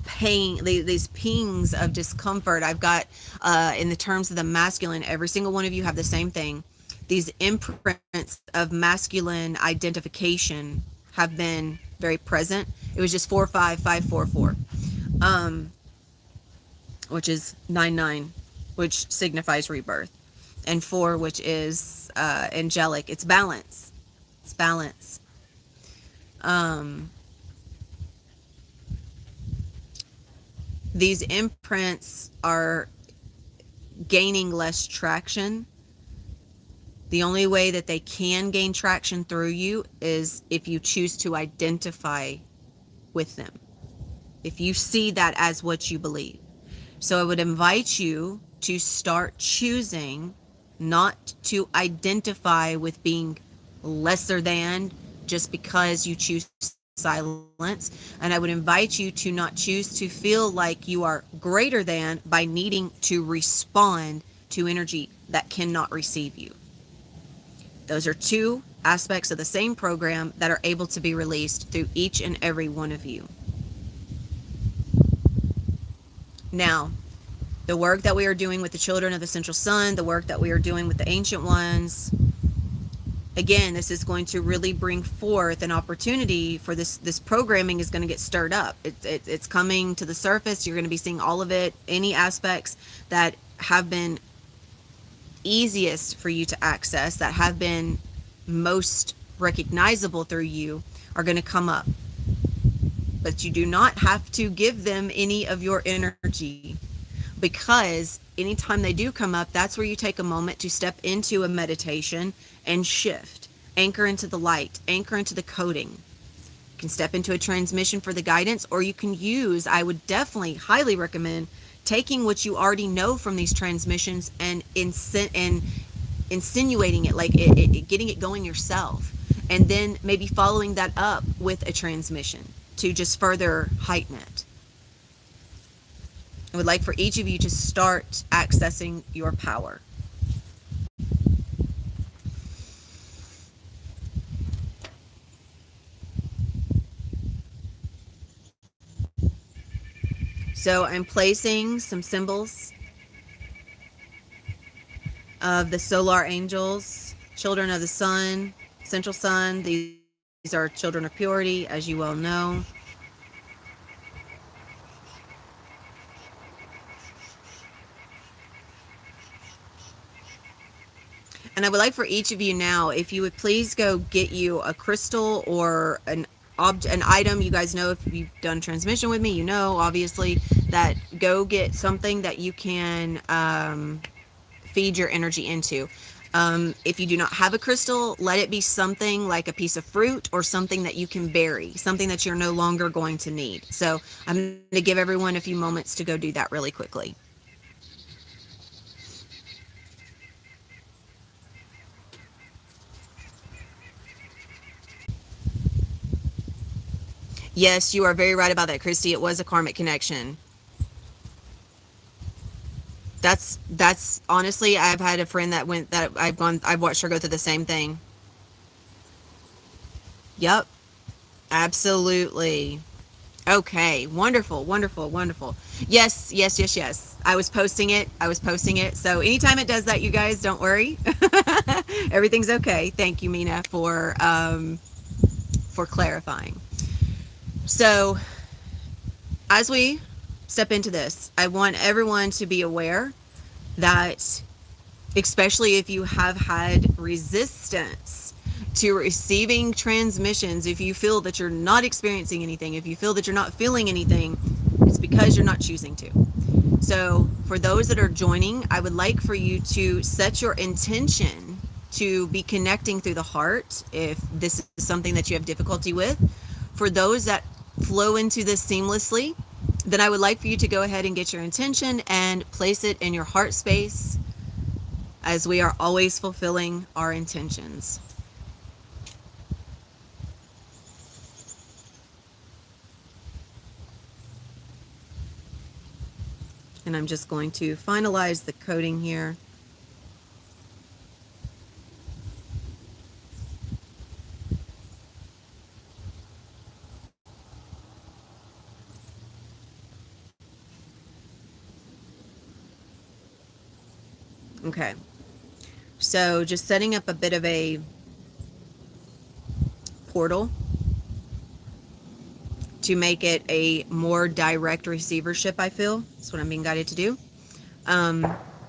pain, these pings of discomfort, I've got, in the terms of the masculine, every single one of you have the same thing. These imprints of masculine identification have been very present. It was just 45544, which is 99, which signifies rebirth, and 4, which is angelic. It's balance. It's balance. These imprints are gaining less traction. The only way that they can gain traction through you is if you choose to identify with them, if you see that as what you believe. So I would invite you to start choosing not to identify with being lesser than just because you choose silence. And I would invite you to not choose to feel like you are greater than by needing to respond to energy that cannot receive you. Those are two aspects of the same program that are able to be released through each and every one of you. Now, the work that we are doing with the children of the Central Sun, the work that we are doing with the Ancient Ones, again, this is going to really bring forth an opportunity for this programming is going to get stirred up. It's coming to the surface. You're going to be seeing all of it. Any aspects that have been easiest for you to access, that have been most recognizable through you, are going to come up. But you do not have to give them any of your energy, because anytime they do come up, that's where you take a moment to step into a meditation and shift, anchor into the light, anchor into the coding. You can step into a transmission for the guidance, or you can use, I would definitely highly recommend taking what you already know from these transmissions and insinuating it, like getting it going yourself, and then maybe following that up with a transmission to just further heighten it. I would like for each of you to start accessing your power. So I'm placing some symbols of the solar angels, children of the sun, central sun. These are children of purity, as you well know. And I would like for each of you now, if you would please go get you a crystal or an item. You guys know, if you've done transmission with me, you know, obviously, that go get something that you can feed your energy into. If you do not have a crystal, let it be something like a piece of fruit or something that you can bury, something that you're no longer going to need. So I'm going to give everyone a few moments to go do that really quickly. Yes, you are very right about that, Christy. It was a karmic connection. That's honestly, I've had a friend that I've watched her go through the same thing. Yep, absolutely. Okay, wonderful, wonderful, wonderful. Yes, yes, yes, yes. I was posting it. So anytime it does that, you guys, don't worry. Everything's okay. Thank you, Mina, for clarifying. So, as we step into this, I want everyone to be aware that, especially if you have had resistance to receiving transmissions, if you feel that you're not experiencing anything, if you feel that you're not feeling anything, it's because you're not choosing to. So for those that are joining, I would like for you to set your intention to be connecting through the heart if this is something that you have difficulty with. For those that flow into this seamlessly, then I would like for you to go ahead and get your intention and place it in your heart space, as we are always fulfilling our intentions. And I'm just going to finalize the coding here. Okay, so just setting up a bit of a portal to make it a more direct receivership, I feel. That's what I'm being guided to do.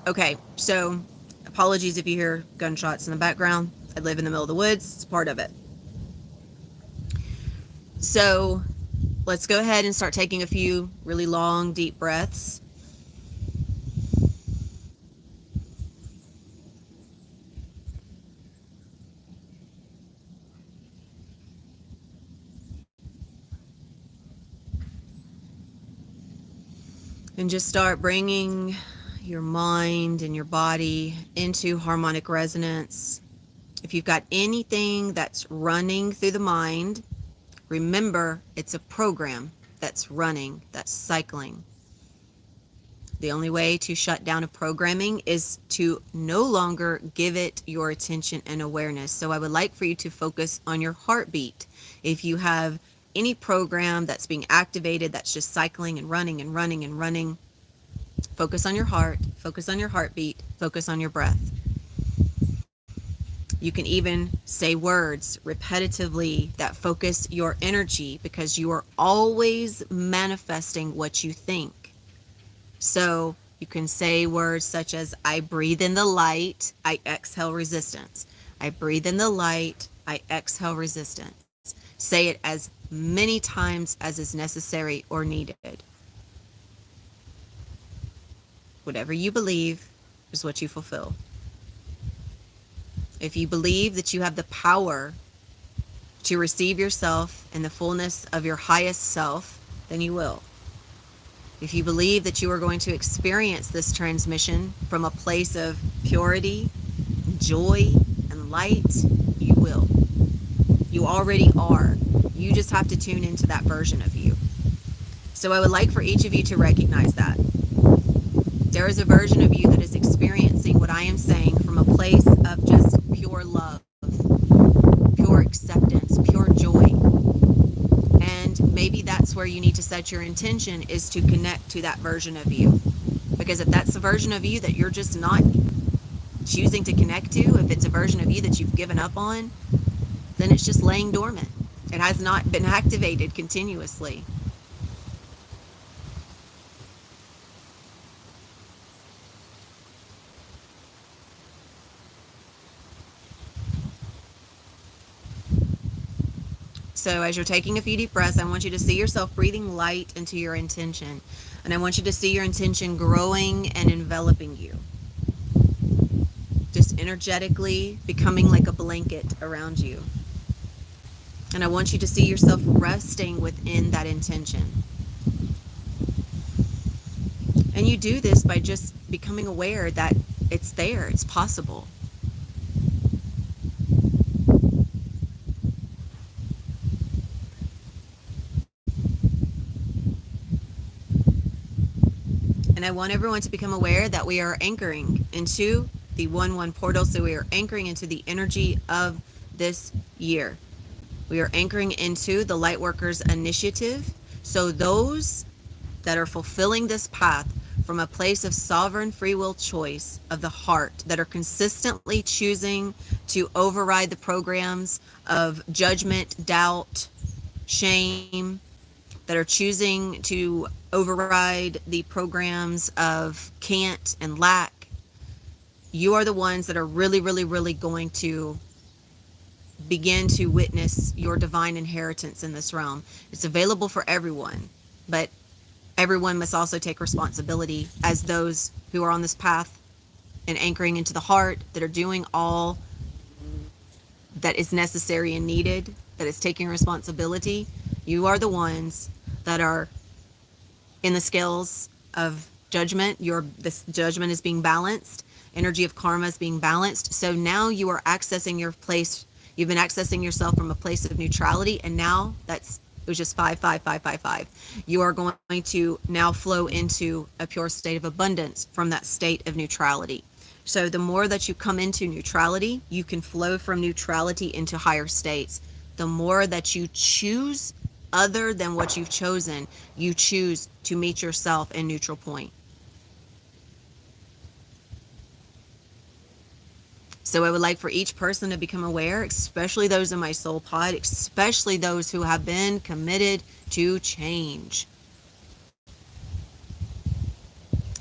Okay, so apologies if you hear gunshots in the background. I live in the middle of the woods. It's part of it. So let's go ahead and start taking a few really long, deep breaths. And just start bringing your mind and your body into harmonic resonance. If you've got anything that's running through the mind, remember it's a program that's running, that's cycling. The only way to shut down a programming is to no longer give it your attention and awareness. So I would like for you to focus on your heartbeat. If you have any program that's being activated that's just cycling and running and running and running, focus on your heart, focus on your heartbeat, focus on your breath. You can even say words repetitively that focus your energy, because you are always manifesting what you think. So you can say words such as, I breathe in the light, I exhale resistance. I breathe in the light, I exhale resistance. Say it as many times as is necessary or needed. Whatever you believe is what you fulfill. If you believe that you have the power to receive yourself in the fullness of your highest self, then you will. If you believe that you are going to experience this transmission from a place of purity, joy, and light, you will. You already are. You just have to tune into that version of you. So I would like for each of you to recognize that. There is a version of you that is experiencing what I am saying from a place of just pure love, pure acceptance, pure joy. And maybe that's where you need to set your intention, is to connect to that version of you. Because if that's the version of you that you're just not choosing to connect to, if it's a version of you that you've given up on, then it's just laying dormant. It has not been activated continuously. So as you're taking a few deep breaths, I want you to see yourself breathing light into your intention. And I want you to see your intention growing and enveloping you. Just energetically becoming like a blanket around you. And I want you to see yourself resting within that intention. And you do this by just becoming aware that it's there, it's possible. And I want everyone to become aware that we are anchoring into the 1-1 portal. So we are anchoring into the energy of this year. We are anchoring into the Lightworkers Initiative. So those that are fulfilling this path from a place of sovereign free will choice of the heart, that are consistently choosing to override the programs of judgment, doubt, shame, that are choosing to override the programs of can't and lack, you are the ones that are really, really, really going to begin to witness your divine inheritance in this realm. It's available for everyone, but Everyone must also take responsibility as those who are on this path and anchoring into the heart, that are doing all that is necessary and needed, that is taking responsibility. You are the ones that are in the scales of judgment. This judgment is being balanced. Energy of karma is being balanced. So now you are accessing your place. You've been accessing yourself from a place of neutrality, and now it was just 5 5 5 5 5. You are going to now flow into a pure state of abundance from that state of neutrality. So the more that you come into neutrality, you can flow from neutrality into higher states. The more that you choose other than what you've chosen, you choose to meet yourself in neutral point. So I would like for each person to become aware, especially those in my soul pod, especially those who have been committed to change.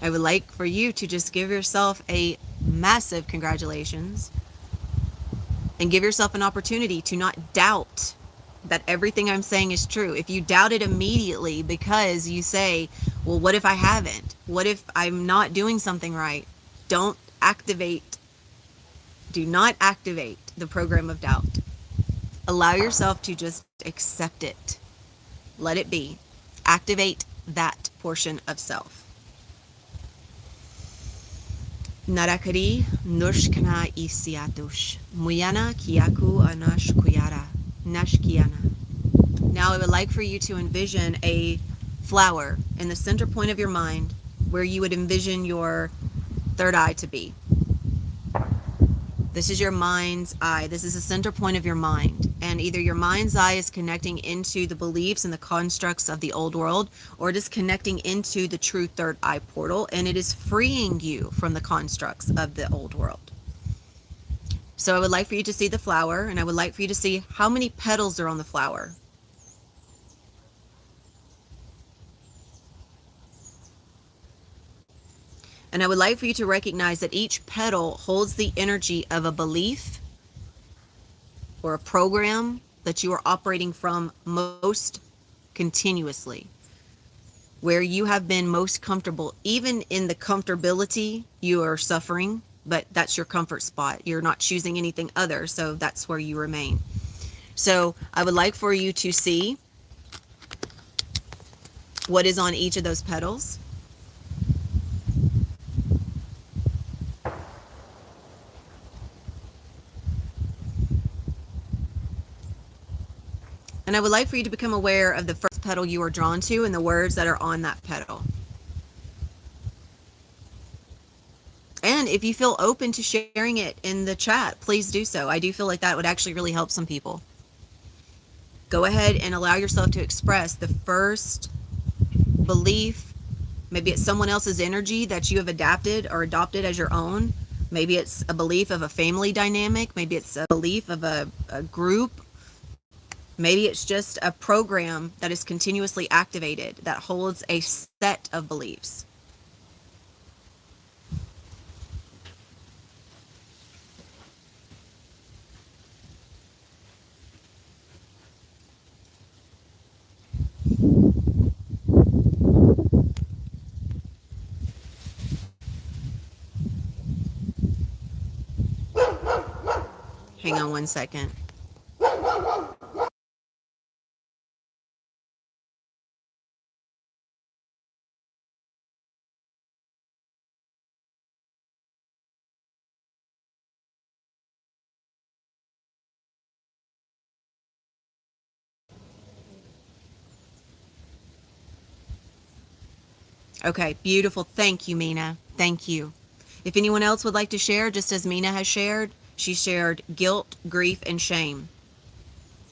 I would like for you to just give yourself a massive congratulations and give yourself an opportunity to not doubt that everything I'm saying is true. If you doubt it immediately because you say, well, what if I haven't? What if I'm not doing something right? Do not activate the program of doubt. Allow yourself to just accept it. Let it be. Activate that portion of self. Narakari nushkana isiatush. Muyana kiyaku anash kuyara. Nashkiana. Now I would like for you to envision a flower in the center point of your mind where you would envision your third eye to be. This is your mind's eye. This is the center point of your mind. And either your mind's eye is connecting into the beliefs and the constructs of the old world, or it is connecting into the true third eye portal, and it is freeing you from the constructs of the old world. So I would like for you to see the flower, and I would like for you to see how many petals are on the flower. And I would like for you to recognize that each petal holds the energy of a belief or a program that you are operating from most continuously, where you have been most comfortable. Even in the comfortability, you are suffering, but that's your comfort spot. You're not choosing anything other, so that's where you remain. So I would like for you to see what is on each of those petals. And I would like for you to become aware of the first petal you are drawn to and the words that are on that petal. And if you feel open to sharing it in the chat, please do so. I do feel like that would actually really help some people. Go ahead and allow yourself to express the first belief. Maybe it's someone else's energy that you have adapted or adopted as your own. Maybe it's a belief of a family dynamic. Maybe it's a belief of a group. Maybe it's just a program that is continuously activated that holds a set of beliefs. Hang on one second. Okay, beautiful. Thank you, Mina. Thank you. If anyone else would like to share, just as Mina has shared, she shared guilt, grief, and shame.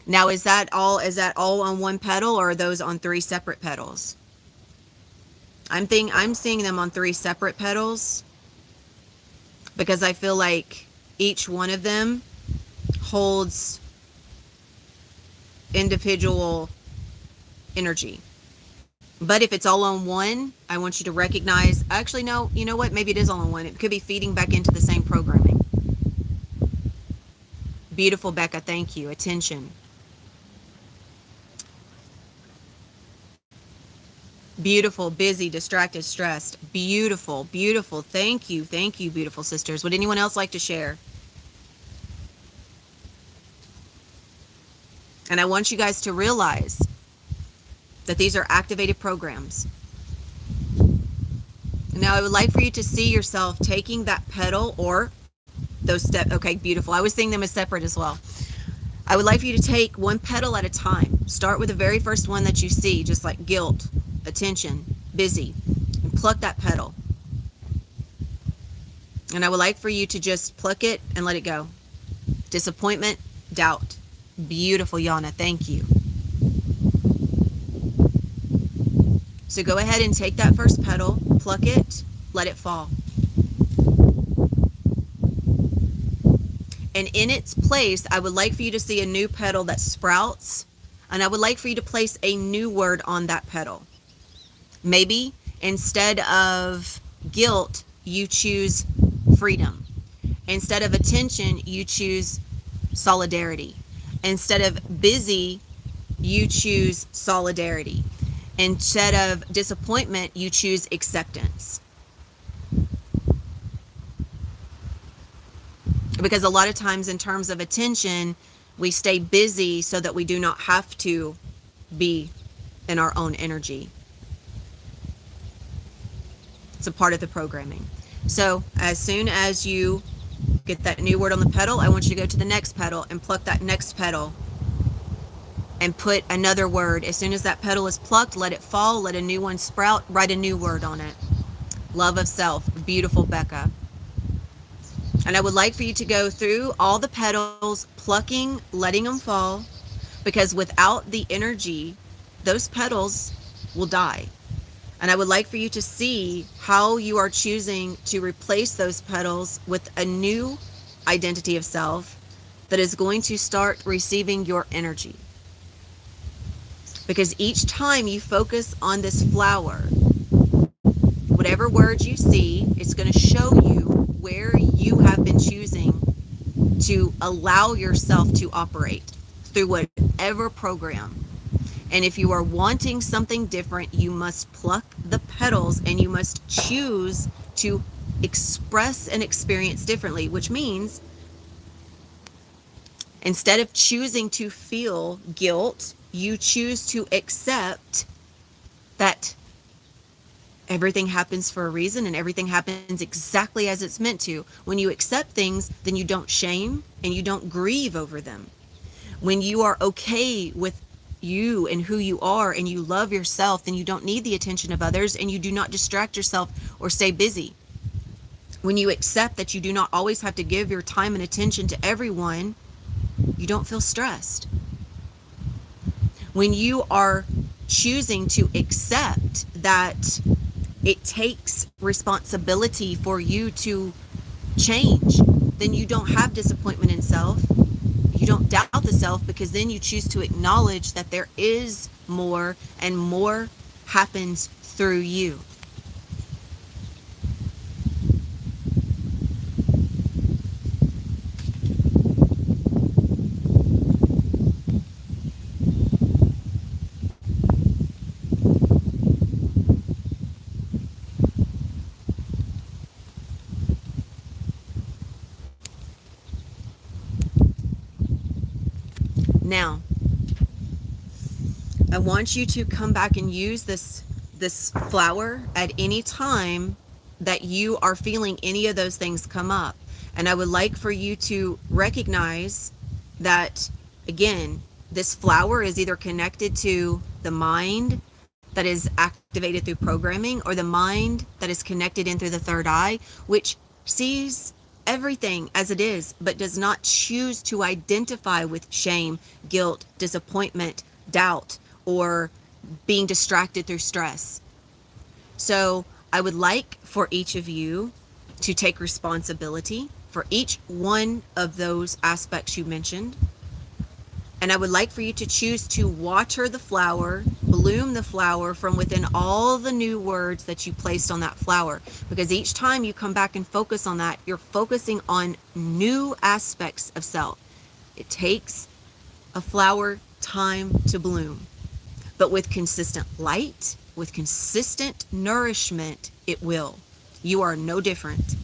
Now, is that all on one petal, or are those on 3 separate petals? I'm seeing them on 3 separate petals because I feel like each one of them holds individual energy. But if it's all on one, I want you to recognize, actually, no, you know what? Maybe it is all on one. It could be feeding back into the same programming. Beautiful, Becca. Thank you. Attention. Beautiful, busy, distracted, stressed. Beautiful, beautiful. Thank you. Thank you, beautiful sisters. Would anyone else like to share? And I want you guys to realize that these are activated programs. Now, I would like for you to see yourself taking that pedal or those steps. Okay, beautiful. I was seeing them as separate as well. I would like for you to take one pedal at a time. Start with the very first one that you see, just like guilt, attention, busy, and pluck that pedal. And I would like for you to just pluck it and let it go. Disappointment, doubt. Beautiful, Yana. Thank you. So go ahead and take that first pedal, pluck it, let it fall. And in its place, I would like for you to see a new petal that sprouts, and I would like for you to place a new word on that petal. Maybe instead of guilt, you choose freedom. Instead of attention, you choose solidarity. Instead of busy, you choose solidarity. Instead of disappointment, you choose acceptance. Because a lot of times in terms of attention, we stay busy so that we do not have to be in our own energy. It's a part of the programming. So as soon as you get that new word on the pedal, I want you to go to the next pedal and pluck that next pedal and put another word. As soon as that pedal is plucked, let it fall, let a new one sprout, write a new word on it. Love of self. Beautiful, Becca. And I would like for you to go through all the petals, plucking, letting them fall, because without the energy, those petals will die. And I would like for you to see how you are choosing to replace those petals with a new identity of self that is going to start receiving your energy. Because each time you focus on this flower, whatever word you see, it's going to show you where you have been choosing to allow yourself to operate through whatever program. And if you are wanting something different, you must pluck the petals and you must choose to express and experience differently, which means instead of choosing to feel guilt, you choose to accept that everything happens for a reason and everything happens exactly as it's meant to. When you accept things, then you don't shame and you don't grieve over them. When you are okay with you and who you are and you love yourself, then you don't need the attention of others and you do not distract yourself or stay busy. When you accept that you do not always have to give your time and attention to everyone, you don't feel stressed. When you are choosing to accept that it takes responsibility for you to change, then you don't have disappointment in self. You don't doubt the self, because then you choose to acknowledge that there is more and more happens through you. Now, I want you to come back and use this flower at any time that you are feeling any of those things come up. And I would like for you to recognize that, again, this flower is either connected to the mind that is activated through programming, or the mind that is connected in through the third eye, which sees everything as it is, but does not choose to identify with shame, guilt, disappointment, doubt, or being distracted through stress. So I would like for each of you to take responsibility for each one of those aspects you mentioned. And I would like for you to choose to water the flower, bloom the flower from within all the new words that you placed on that flower. Because each time you come back and focus on that, you're focusing on new aspects of self. It takes a flower time to bloom. But with consistent light, with consistent nourishment, it will. You are no different.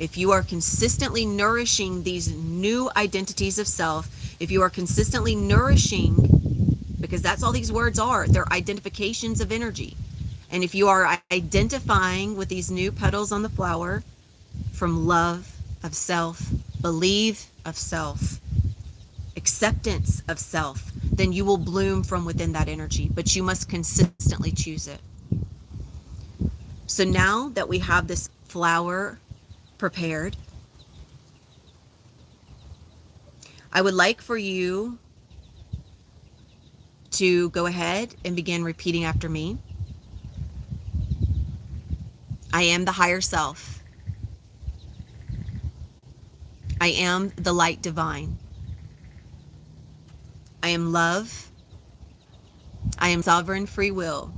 If you are consistently nourishing these new identities of self, if you are consistently nourishing, because that's all these words are, they're identifications of energy. And if you are identifying with these new petals on the flower from love of self, belief of self, acceptance of self, then you will bloom from within that energy, but you must consistently choose it. So now that we have this flower prepared, I would like for you to go ahead and begin repeating after me. I am the higher self. I am the light divine. I am love. I am sovereign free will.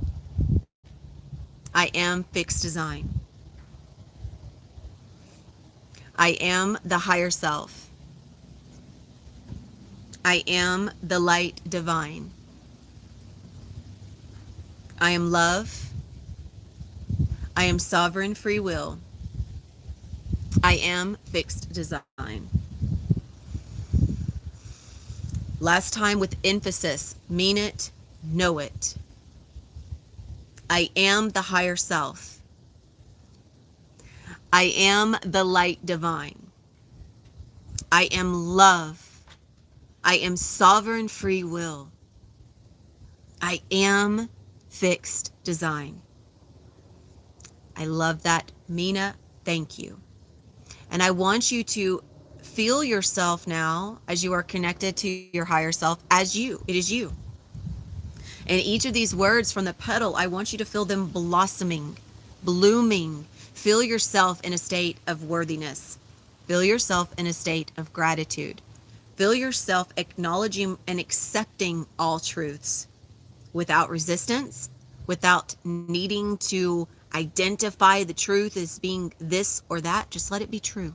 I am fixed design. I am the higher self. I am the light divine. I am love. I am sovereign free will. I am fixed design. Last time with emphasis, mean it, know it. I am the higher self. I am the light divine. I am love. I am sovereign free will. I am fixed design. I love that, Mina. Thank you. And I want you to feel yourself now as you are connected to your higher self as you. It is you. And each of these words from the petal, I want you to feel them blossoming, blooming. Feel yourself in a state of worthiness. Feel yourself in a state of gratitude. Feel yourself acknowledging and accepting all truths without resistance, without needing to identify the truth as being this or that. Just let it be true.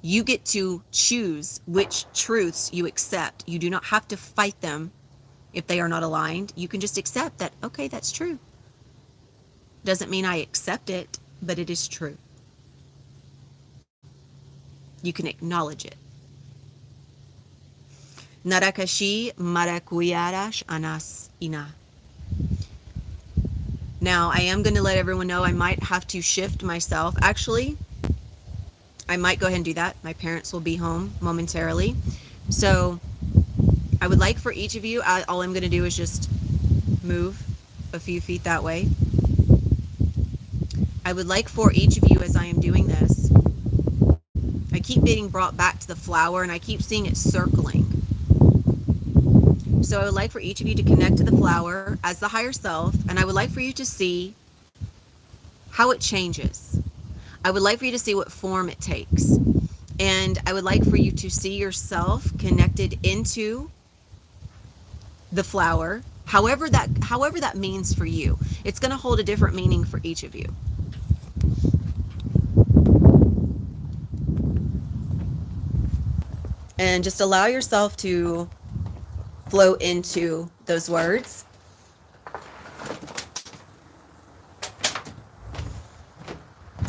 You get to choose which truths you accept. You do not have to fight them if they are not aligned. You can just accept that, okay, that's true. Doesn't mean I accept it, but it is true. You can acknowledge it. Narakashi marakuyarash anas ina. Now, I am going to let everyone know I might have to shift myself. Actually, I might go ahead and do that. My parents will be home momentarily. So I would like for each of you, all I'm going to do is just move a few feet that way. I would like for each of you, as I am doing this, I keep being brought back to the flower and I keep seeing it circling. So I would like for each of you to connect to the flower as the higher self, and I would like for you to see how it changes. I would like for you to see what form it takes. And I would like for you to see yourself connected into the flower, however that means for you. It's going to hold a different meaning for each of you. And just allow yourself to flow into those words.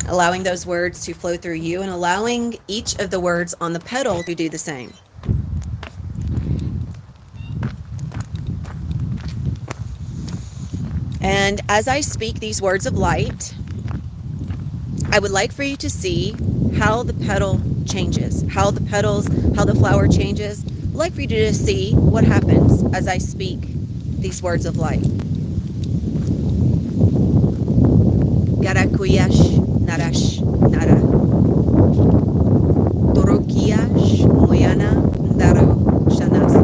Allowing those words to flow through you and allowing each of the words on the petal to do the same. And as I speak these words of light, I would like for you to see how the petal changes, how the flower changes. I'd like for you to see what happens as I speak these words of light. Garakuyash narash nara. Dorokiyash moyana daru shanas.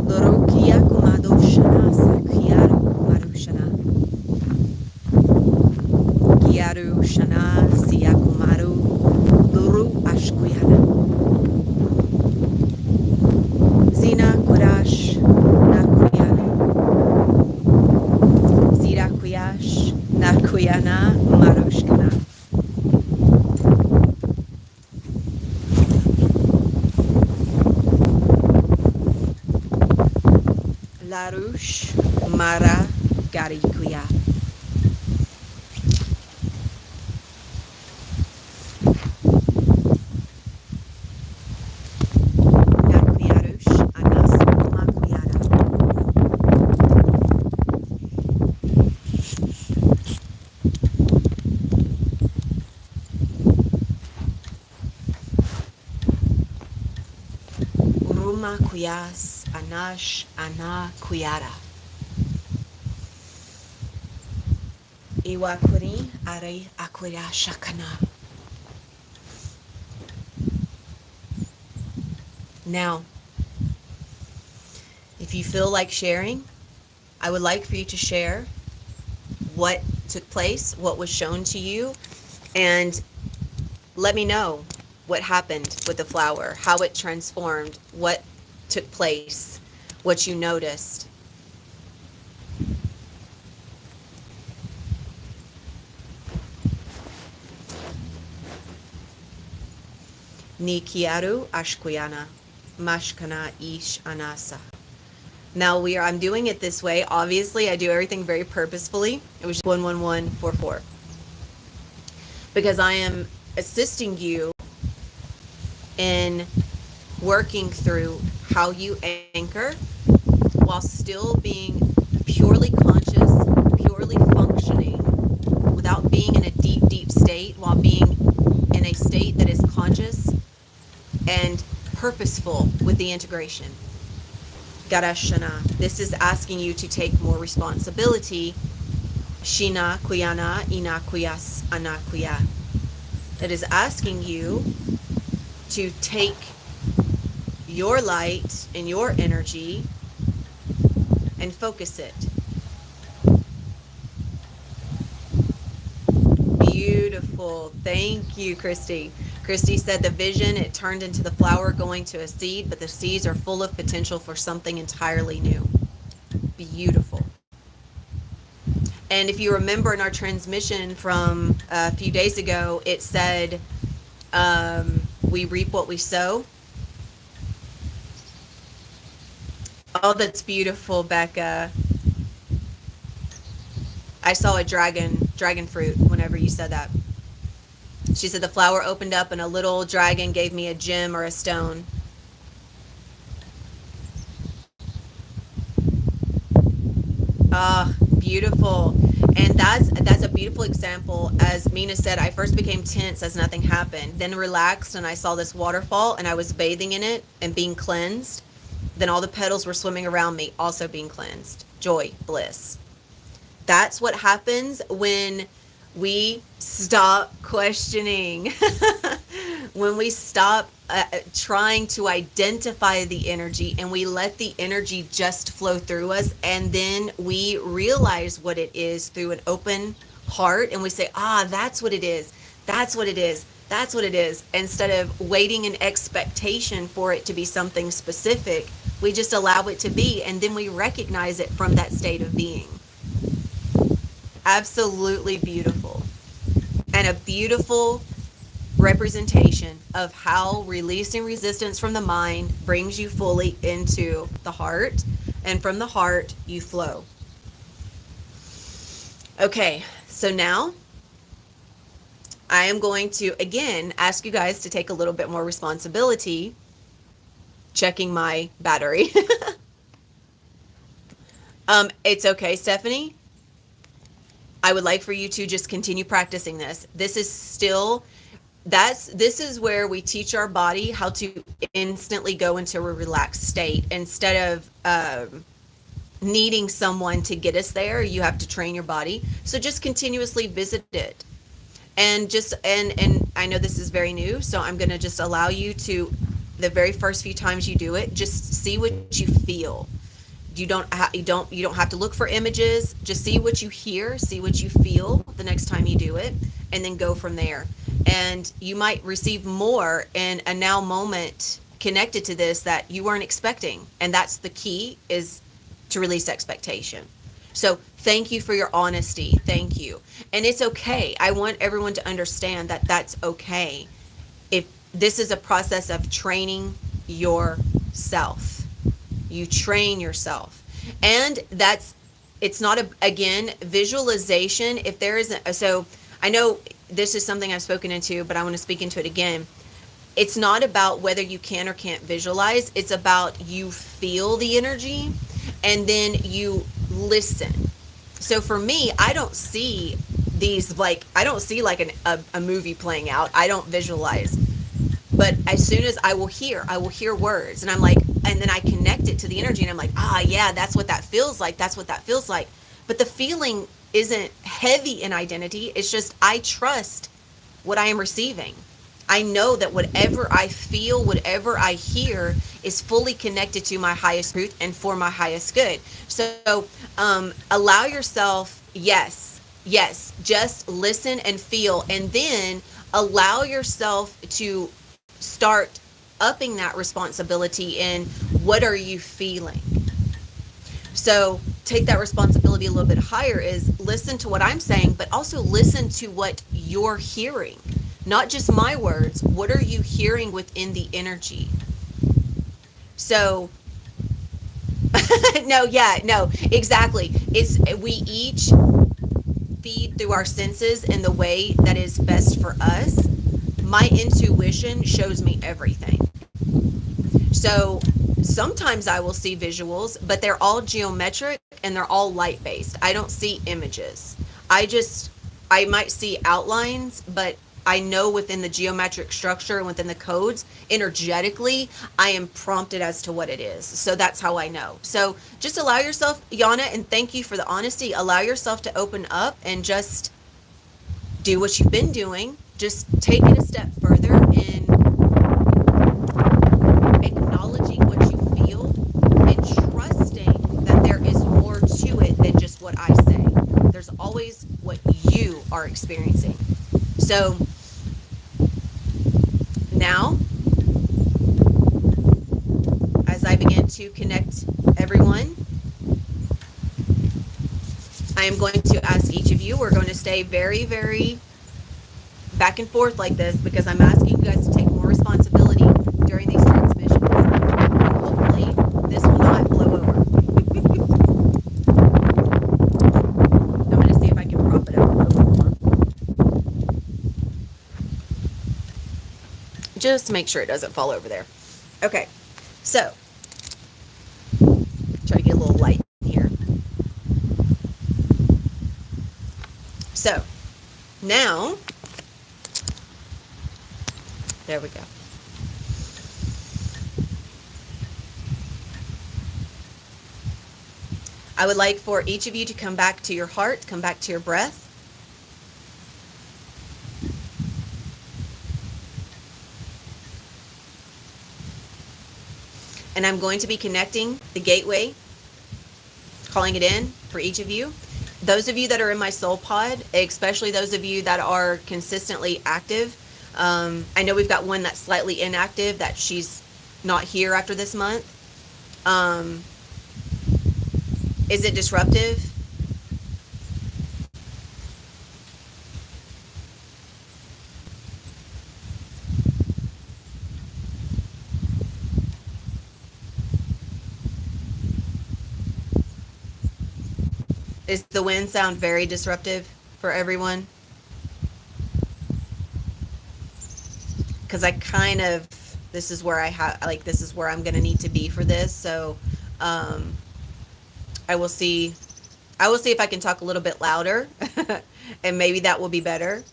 Dorokiya kumado shanas kiyaru marushana. Kiyaru shana siyakumaru duru ashkuyana. Zina kurash nakuyana. Zira kuyash nakuyana marushana. Larush Mara Garikuya. Ruma Kuyas Anash Ana Kuyara. Iwakuri Are Akuya Shakana. Now, if you feel like sharing, I would like for you to share what took place, what was shown to you, and let me know what happened with the flower, how it transformed, what took place, what you noticed. Ni kiaru ashkuyana, mashkana ish anasa. Now I'm doing it this way. Obviously, I do everything very purposefully. It was 11144. Because I am assisting you in working through how you anchor while still being purely conscious, purely functioning, without being in a deep, deep state, while being in a state that is conscious and purposeful with the integration. Garashana. This is asking you to take more responsibility. Shina kuyana ina kuyas anakuya. It is asking you to take your light and your energy and focus it. Beautiful. Thank you, Christy. Christy said the vision, it turned into the flower going to a seed, but the seeds are full of potential for something entirely new. Beautiful. And if you remember in our transmission from a few days ago, it said, we reap what we sow. Oh, that's beautiful, Becca. I saw a dragon fruit whenever you said that. She said the flower opened up and a little dragon gave me a gem or a stone. Ah, beautiful. And that's a beautiful example. As Mina said, I first became tense as nothing happened, then relaxed, and I saw this waterfall and I was bathing in it and being cleansed. Then all the petals were swimming around me, also being cleansed. Joy, bliss. That's what happens when we stop questioning, when we stop trying to identify the energy and we let the energy just flow through us, and then we realize what it is through an open heart, and we say, that's what it is, that's what it is, that's what it is. Instead of waiting in expectation for it to be something specific, we just allow it to be, and then we recognize it from that state of being. Absolutely beautiful. And a beautiful representation of how releasing resistance from the mind brings you fully into the heart, and from the heart you flow. Okay, so now I am going to again ask you guys to take a little bit more responsibility. Checking my battery. It's okay, Stephanie. I would like for you to just continue practicing this. This is where we teach our body how to instantly go into a relaxed state. Instead of needing someone to get us there, you have to train your body. So just continuously visit it. And I know this is very new, so I'm going to just allow you to, the very first few times you do it, just see what you feel. You don't have to look for images. Just see what you hear, see what you feel the next time you do it, and then go from there. And you might receive more in a now moment connected to this that you weren't expecting. And that's the key, is to release expectation. So thank you for your honesty. Thank you. And it's okay. I want everyone to understand that that's okay. If this is a process of training yourself. You train yourself. And it's not again, visualization. If there isn't, so I know this is something I've spoken into, but I want to speak into it again. It's not about whether you can or can't visualize. It's about you feel the energy and then you listen. So for me, I don't see these, like, I don't see like a movie playing out. I don't visualize. But as soon as I will hear words, and I'm like, and then I connect it to the energy, and I'm like, ah, yeah, that's what that feels like. That's what that feels like. But the feeling isn't heavy in identity. It's just, I trust what I am receiving. I know that whatever I feel, whatever I hear is fully connected to my highest truth and for my highest good. So allow yourself, yes, just listen and feel, and then allow yourself to start upping that responsibility in what are you feeling. So take that responsibility a little bit higher, is listen to what I'm saying, but also listen to what you're hearing. Not just my words. What are you hearing within the energy? So no, exactly. It's, we each feed through our senses in the way that is best for us. My intuition shows me everything. So sometimes I will see visuals, but they're all geometric and they're all light based. I don't see images. I might see outlines, but I know within the geometric structure and within the codes, energetically, I am prompted as to what it is. So that's how I know. So just allow yourself, Yana, and thank you for the honesty. Allow yourself to open up and just do what you've been doing. Just take it a step further in acknowledging what you feel and trusting that there is more to it than just what I say. There's always what you are experiencing. So now, as I begin to connect everyone, I am going to ask each of you, we're going to stay very, very back and forth like this because I'm asking you guys to take more responsibility during these transmissions. Hopefully, this will not blow over. I'm going to see if I can prop it up a little more. Just to make sure it doesn't fall over there. Okay, so try to get a little light here. So now, there we go. I would like for each of you to come back to your heart, come back to your breath. And I'm going to be connecting the gateway, calling it in for each of you. Those of you that are in my soul pod, especially those of you that are consistently active. I know we've got one that's slightly inactive, that she's not here after this month. Is it disruptive? Is the wind sound very disruptive for everyone? Because I kind of, this is where I have, like, this is where I'm going to need to be for this. So I will see if I can talk a little bit louder and maybe that will be better.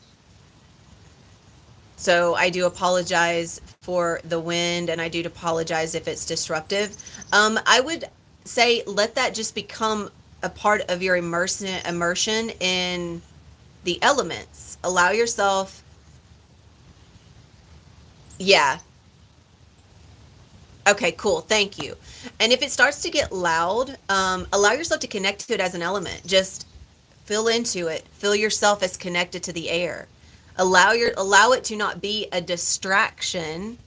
So I do apologize for the wind, and I do apologize if it's disruptive. I would say let that just become a part of your immersion in the elements. Allow yourself, yeah. Okay, cool. Thank you. And if it starts to get loud, allow yourself to connect to it as an element. Just feel into it. Feel yourself as connected to the air. Allow it to not be a distraction.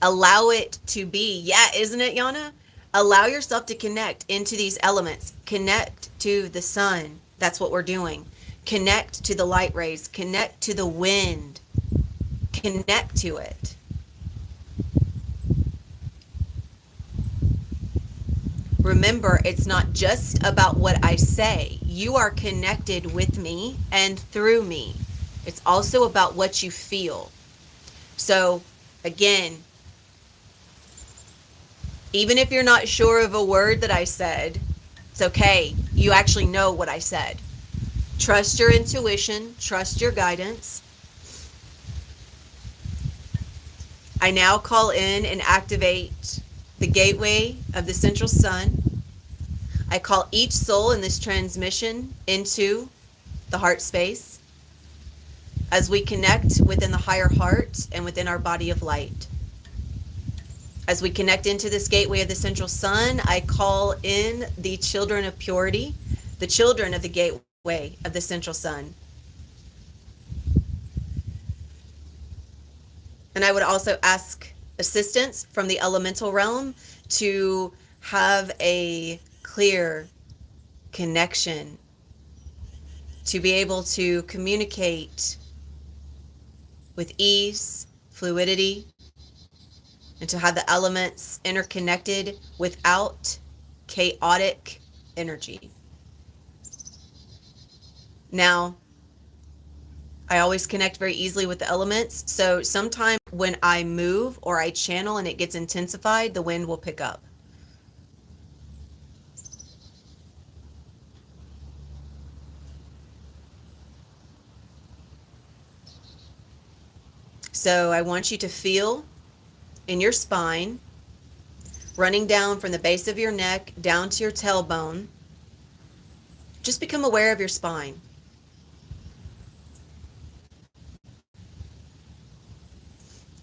Allow it to be, yeah, isn't it, Yana? Allow yourself to connect into these elements. Connect to the sun. That's what we're doing. Connect to the light rays. Connect to the wind. Connect to it. Remember, it's not just about what I say. You are connected with me and through me. It's also about what you feel. So, again, even if you're not sure of a word that I said, it's okay. You actually know what I said. Trust your intuition, trust your guidance. I now call in and activate the gateway of the central sun. I call each soul in this transmission into the heart space as we connect within the higher heart and within our body of light. As we connect into this gateway of the central sun, I call in the children of purity, the children of the gateway of the central sun. And I would also ask assistance from the elemental realm to have a clear connection, to be able to communicate with ease, fluidity, and to have the elements interconnected without chaotic energy. Now, I always connect very easily with the elements, so sometimes when I move or I channel and it gets intensified, the wind will pick up. So I want you to feel in your spine, running down from the base of your neck down to your tailbone. Just become aware of your spine.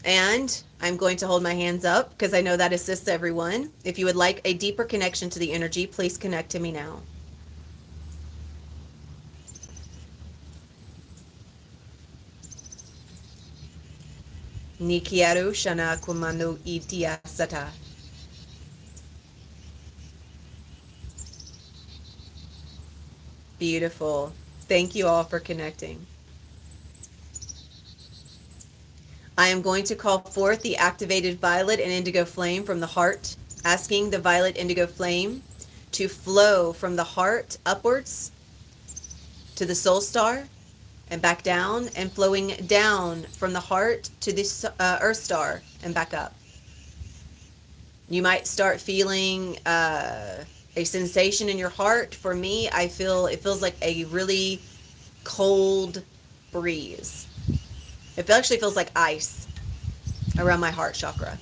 And I'm going to hold my hands up because I know that assists everyone. If you would like a deeper connection to the energy, please connect to me now. Nikiaru Shana Kumano Itia Sata. Beautiful. Thank you all for connecting. I am going to call forth the activated violet and indigo flame from the heart, asking the violet indigo flame to flow from the heart upwards to the soul star and back down, and flowing down from the heart to the earth star and back up. You might start feeling a sensation in your heart. For me, it feels like a really cold breeze. It actually feels like ice around my heart chakra,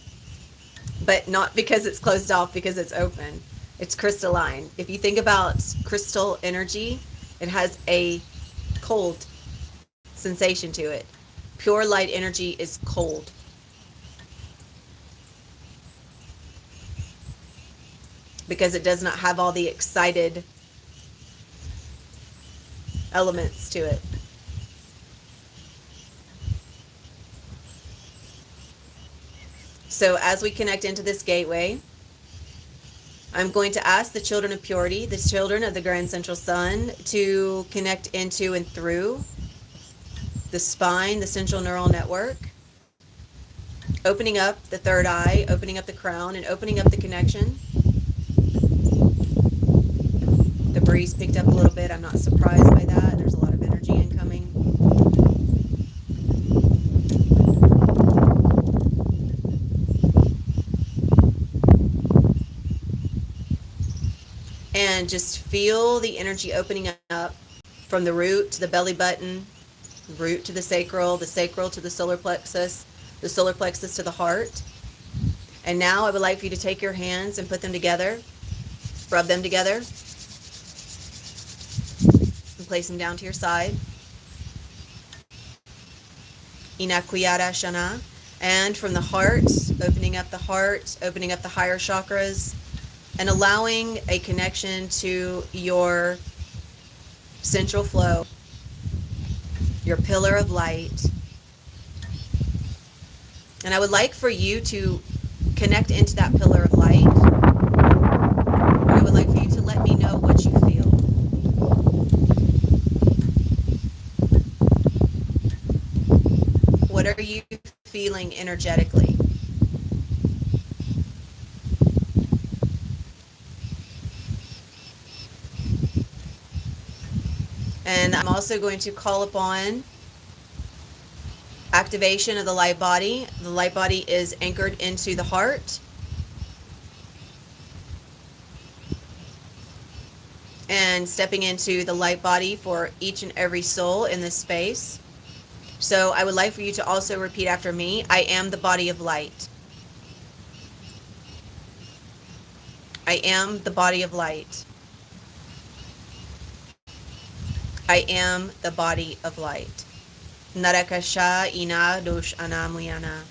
but not because it's closed off, because it's open. It's crystalline. If you think about crystal energy, it has a cold sensation to it. Pure light energy is cold. Because it does not have all the excited elements to it. So as we connect into this gateway, I'm going to ask the children of purity, the children of the Grand Central Sun, to connect into and through the spine, the central neural network, opening up the third eye, opening up the crown, and opening up the connection. The breeze picked up a little bit. I'm not surprised by that. There's a lot of energy incoming. And just feel the energy opening up from the root to the belly button, root to the sacral to the solar plexus to the heart. And now I would like for you to take your hands and put them together, rub them together, and place them down to your side. Inakuyara Shana. And from the heart, opening up the higher chakras, and allowing a connection to your central flow, your pillar of light. And I would like for you to connect into that pillar of light. And I would like for you to let me know what you feel. What are you feeling energetically? And I'm also going to call upon activation of the light body. The light body is anchored into the heart. And stepping into the light body for each and every soul in this space. So I would like for you to also repeat after me. I am the body of light. I am the body of light. I am the body of light. Narakasha ina dosh anamuyana.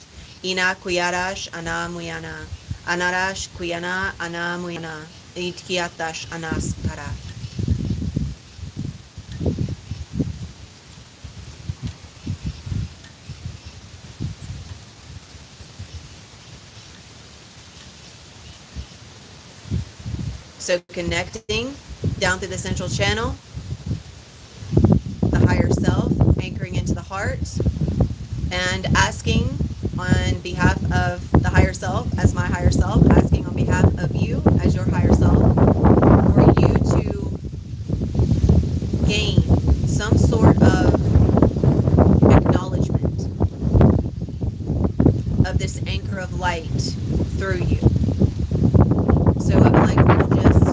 Ina kuyarash anamuyana. Anarash kuyana anamuyana. Itkiatash anaskara. So connecting down through the central channel, the higher self, anchoring into the heart, and asking on behalf of the higher self, as my higher self, asking on behalf of you as your higher self, for you to gain some sort of acknowledgement of this anchor of light through you. So I would like for you to just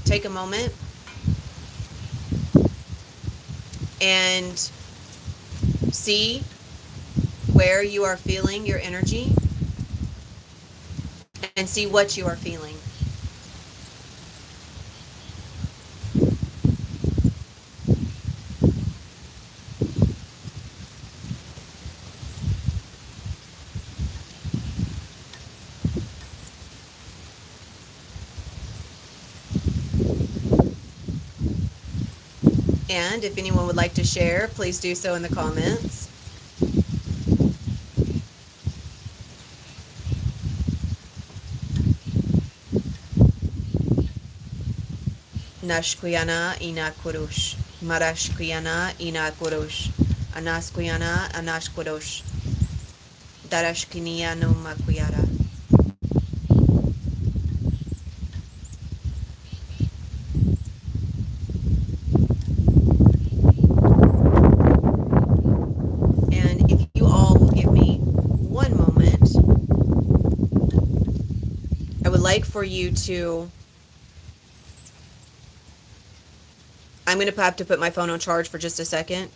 take a moment and see where you are feeling your energy and see what you are feeling. And if anyone would like to share, please do so in the comments. Nashkuyana ina kurush. Marashkuyana ina kurush. Anaskuyana anashkurush. Darashkiniya no makuyara. Like for you to, I'm going to have to put my phone on charge for just a second.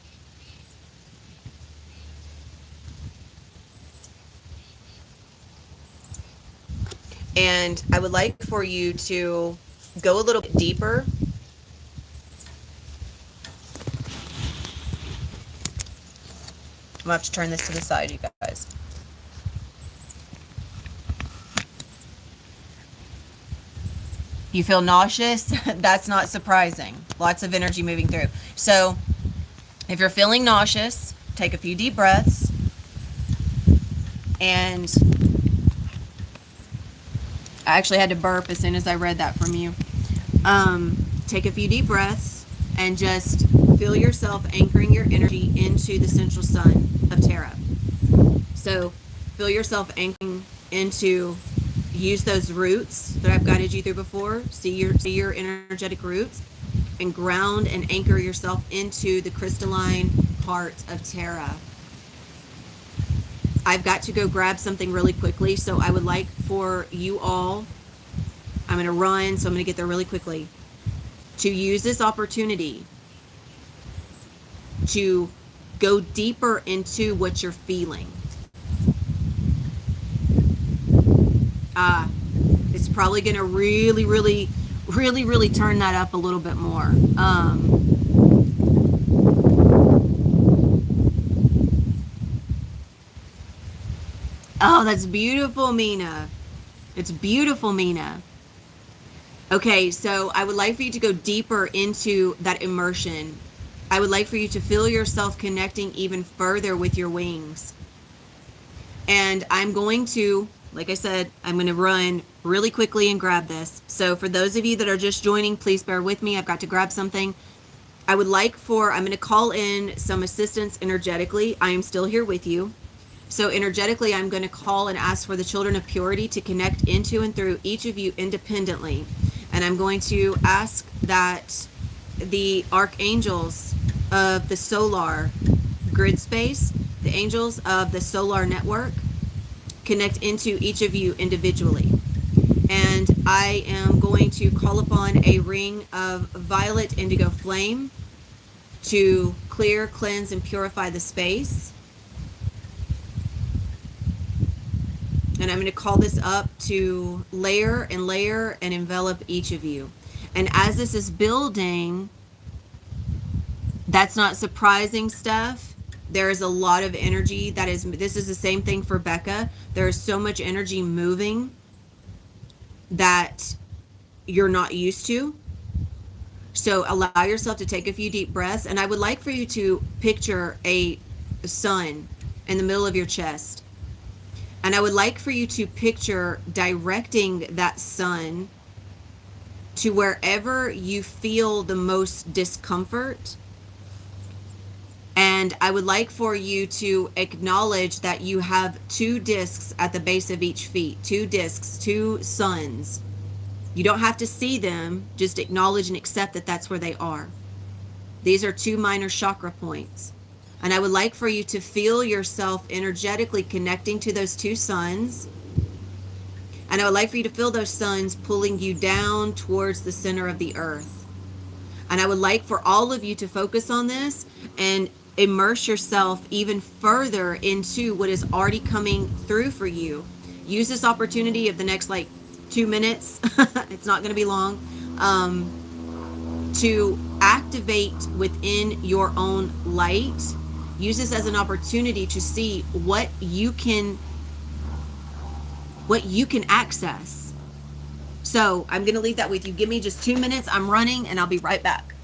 And I would like for you to go a little bit deeper. I'm going to have to turn this to the side, you guys. You feel nauseous? That's not surprising. Lots of energy moving through. So if you're feeling nauseous, take a few deep breaths. And I actually had to burp as soon as I read that from you. Take a few deep breaths and just feel yourself anchoring your energy into the central sun of Terra. So feel yourself anchoring into, use those roots that I've guided you through before. See your energetic roots and ground and anchor yourself into the crystalline heart of Terra. I've got to go grab something really quickly, so I would like for you all, I'm going to run, so I'm going to get there really quickly, to use this opportunity to go deeper into what you're feeling. It's probably going to really turn that up a little bit more. Oh, that's beautiful, Mina. It's beautiful, Mina. Okay, so I would like for you to go deeper into that immersion. I would like for you to feel yourself connecting even further with your wings. And I'm going to, like I said, I'm going to run really quickly and grab this. So for those of you that are just joining, please bear with me. I've got to grab something. I'm going to call in some assistance energetically. I am still here with you. So energetically, I'm going to call and ask for the children of purity to connect into and through each of you independently. And I'm going to ask that the archangels of the solar grid space, the angels of the solar network, connect into each of you individually. And I am going to call upon a ring of violet indigo flame to clear, cleanse, and purify the space. And I'm going to call this up to layer and layer and envelop each of you. And as this is building, that's not surprising stuff. There is a lot of energy that is, this is the same thing for Becca. There is so much energy moving that you're not used to. So allow yourself to take a few deep breaths. And I would like for you to picture a sun in the middle of your chest. And I would like for you to picture directing that sun to wherever you feel the most discomfort. And I would like for you to acknowledge that you have 2 discs at the base of each feet, 2 discs, 2 suns. You don't have to see them, just acknowledge and accept that that's where they are. These are 2 minor chakra points. And I would like for you to feel yourself energetically connecting to those 2 suns. And I would like for you to feel those suns pulling you down towards the center of the earth. And I would like for all of you to focus on this and immerse yourself even further into what is already coming through for you. Use this opportunity of the next 2 minutes, it's not going to be long, to activate within your own light. Use this as an opportunity to see what you can access. So I'm going to leave that with you. Give me just 2 minutes. I'm running and I'll be right back.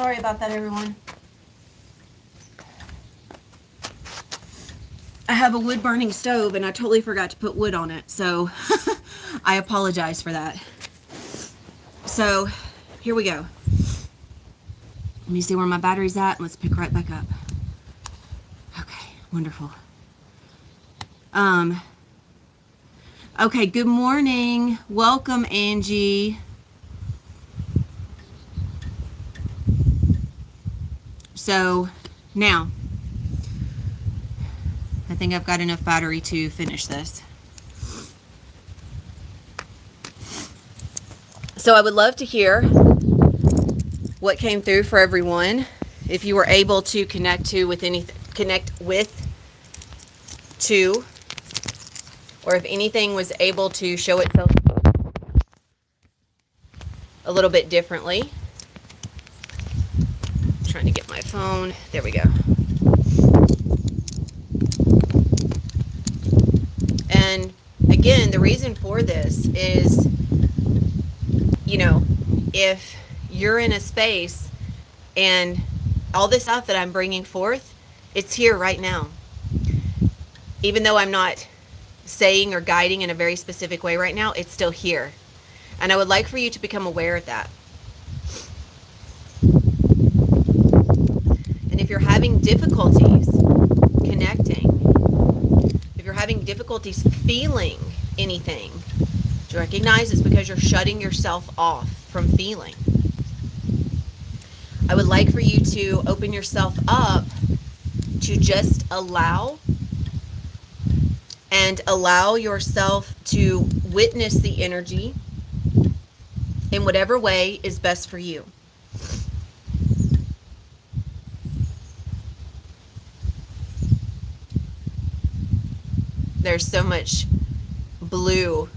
Sorry about that, everyone. I have a wood burning stove and I totally forgot to put wood on it, so I apologize for that. So here we go. Let me see where my battery's at and let's pick right back up. Okay, wonderful. Okay, good morning. Welcome, Angie. So now, I think I've got enough battery to finish this. So I would love to hear what came through for everyone. If you were able to connect with or if anything was able to show itself a little bit differently. I'm trying to get my phone. There we go. And again, the reason for this is, you know, if you're in a space and all this stuff that I'm bringing forth, it's here right now. Even though I'm not saying or guiding in a very specific way right now, it's still here. And I would like for you to become aware of that. And if you're having difficulties connecting, if you're having difficulties feeling anything, to recognize it's because you're shutting yourself off from feeling. I would like for you to open yourself up to just allow yourself to witness the energy in whatever way is best for you. There's so much blue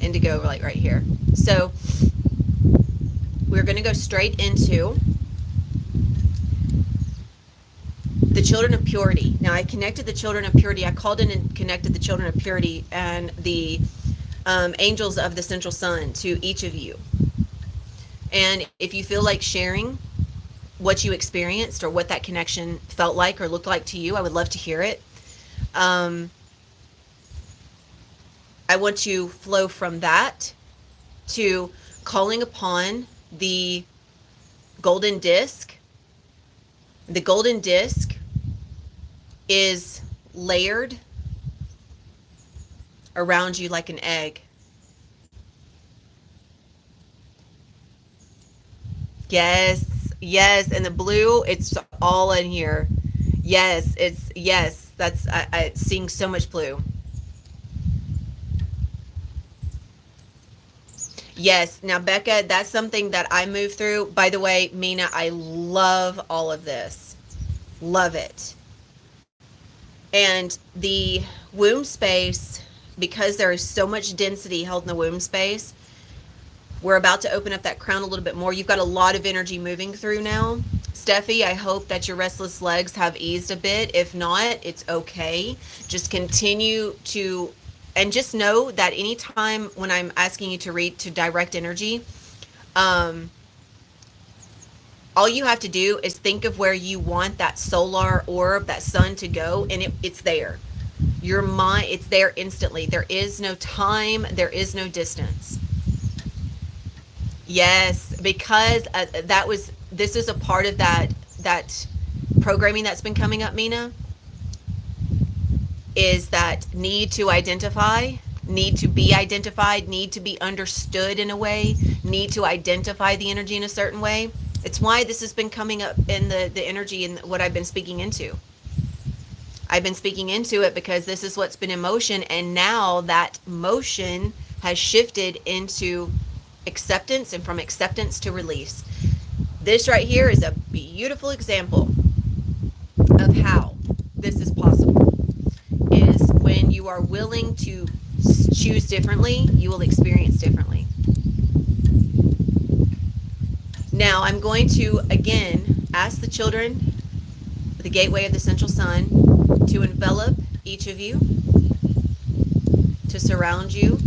indigo like right here. So we're going to go straight into the children of purity. Now I connected the children of purity. I called in and connected the children of purity and the angels of the central sun to each of you. And if you feel like sharing what you experienced or what that connection felt like or looked like to you, I would love to hear it. I want to flow from that to calling upon the golden disc. The golden disc is layered around you like an egg. Yes, yes, and the blue, it's all in here. Yes, that's, I seeing so much blue. Yes, now Becca, that's something that I move through. By the way, Mina, I love all of this. Love it. And the womb space, because there is so much density held in the womb space, we're about to open up that crown a little bit more. You've got a lot of energy moving through now. Steffi, I hope that your restless legs have eased a bit. If not, it's okay. Just continue to, and just know that anytime when I'm asking you to direct energy, all you have to do is think of where you want that solar orb, that sun to go, and it's there. Your mind, it's there instantly. There is no time. There is no distance. Yes, because this is a part of that programming that's been coming up, Mina, is that need to identify, need to be identified, need to be understood in a way, need to identify the energy in a certain way. It's why this has been coming up in the energy and what I've been speaking into. I've been speaking into it because this is what's been in motion, and now that motion has shifted into acceptance, and from acceptance to release. This right here is a beautiful example of how this is possible. Is when you are willing to choose differently, you will experience differently. Now I'm going to again ask the children, the gateway of the central sun, to envelop each of you, to surround you.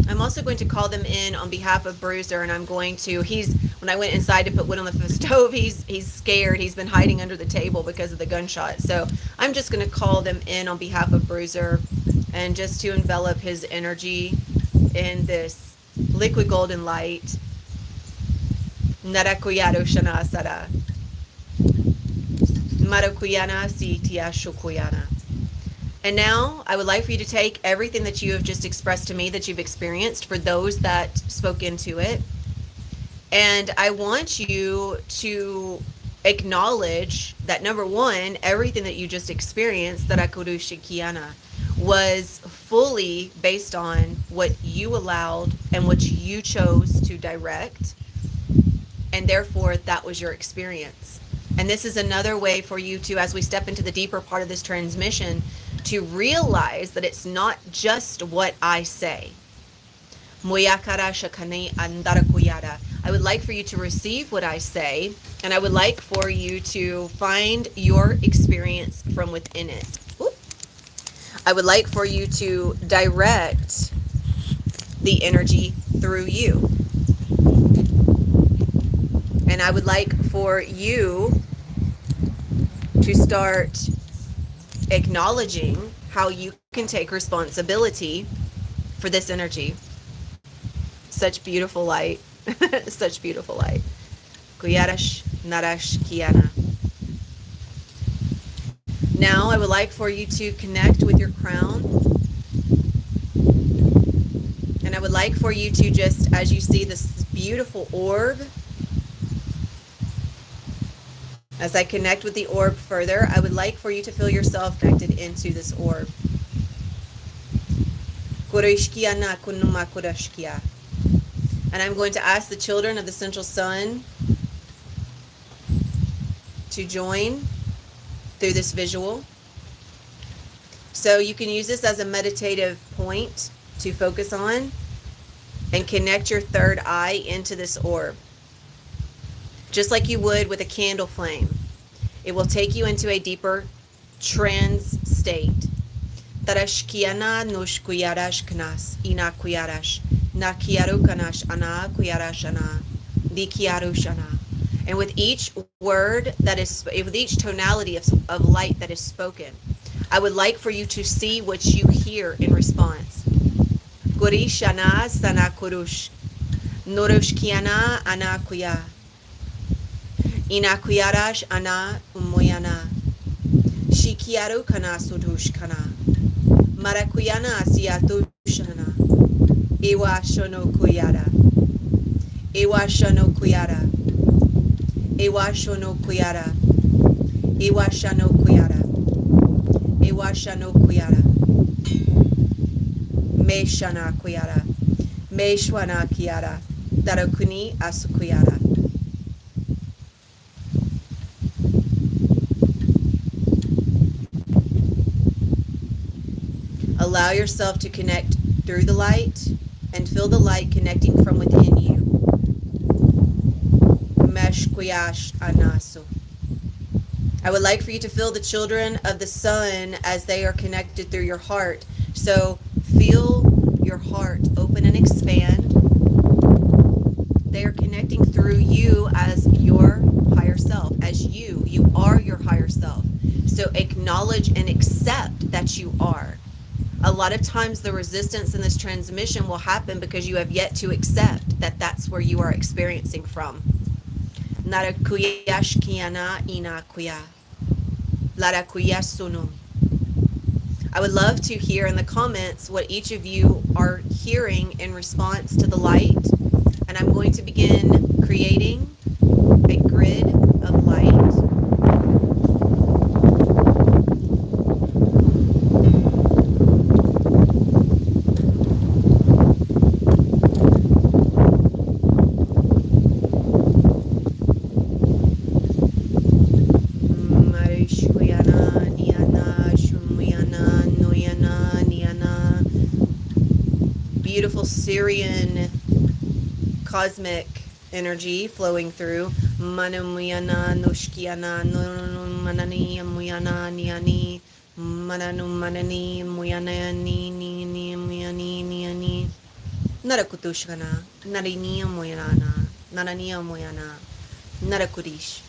I'm also going to call them in on behalf of Bruiser, and I'm going to, when I went inside to put wood on the stove, he's scared. He's been hiding under the table because of the gunshot. So I'm just going to call them in on behalf of Bruiser, and just to envelop his energy in this liquid golden light. Narakuyado Shana Sara. Marakuyana Sitia Shukuyana. And now I would like for you to take everything that you have just expressed to me, that you've experienced, for those that spoke into it. And I want you to acknowledge that, number one, everything that you just experienced, that Akuru Shikiana, was fully based on what you allowed and what you chose to direct. And therefore, that was your experience. And this is another way for you to, as we step into the deeper part of this transmission, to realize that it's not just what I say. I would like for you to receive what I say, and I would like for you to find your experience from within it. I would like for you to direct the energy through you. And I would like for you to start acknowledging how you can take responsibility for this energy. Such beautiful light. Such beautiful light. Kuyarash Narash Kiana. Now I would like for you to connect with your crown. And I would like for you to just, as you see this beautiful orb, as I connect with the orb further, I would like for you to feel yourself connected into this orb. And I'm going to ask the children of the Central Sun to join through this visual. So you can use this as a meditative point to focus on and connect your third eye into this orb. Just like you would with a candle flame. It will take you into a deeper trance state. Tarashkiana nushkuyarash knas ina kuyarash nakiaru kanash ana kuyarash ana dikiaru shana. And with each word that is, with each tonality of light that is spoken, I would like for you to see what you hear in response. Kurishana sana kurush nurushkiana ana kuya. Inakuyarash ana umuyana. Shikiaru kana sudush kana. Marakuyana siatushana. Iwa shono kuyara. Iwa shono kuyara. Iwa shono kuyara. Iwa shano kuyara. Iwa shano kuyara. Me shana kuyara. Me shwana kuyara. Darokuni asukuyara. Allow yourself to connect through the light and feel the light connecting from within you. Meshkuyash anasu. I would like for you to feel the children of the sun as they are connected through your heart. So feel your heart open and expand. They are connecting through you as your higher self, as you. You are your higher self. So acknowledge and accept that you are. A lot of times the resistance in this transmission will happen because you have yet to accept that that's where you are experiencing from. Narakuyashkiana inakuya. Larakuyasunu. I would love to hear in the comments what each of you are hearing in response to the light. And I'm going to begin creating a grid of light. Beautiful Syrian cosmic energy flowing through. Manamuyana nushkiana manani muyana niani mananu manani muyana ni muyani niani. Narakutushkana, Nariniya Moyanana, Naraniya Moyana, Narakurish.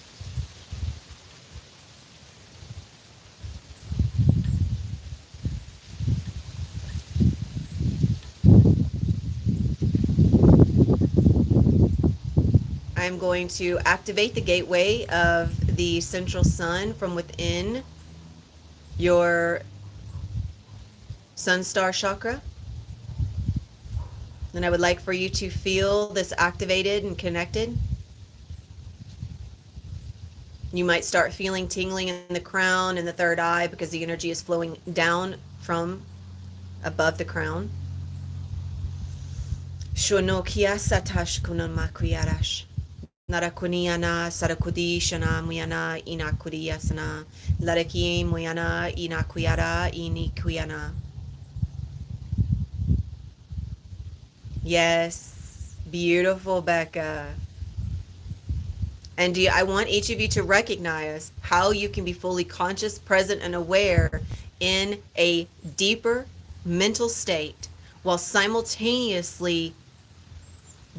I'm going to activate the gateway of the central sun from within your sun star chakra. And I would like for you to feel this activated and connected. You might start feeling tingling in the crown and the third eye because the energy is flowing down from above the crown. Shonokia satash kunamakwiyarash. Narakuniana sarakudi shana muyana inakudiyasana. Laraki muyana inakuyara inikuyana. Yes, beautiful, Becca. And I want each of you to recognize how you can be fully conscious, present, and aware in a deeper mental state while simultaneously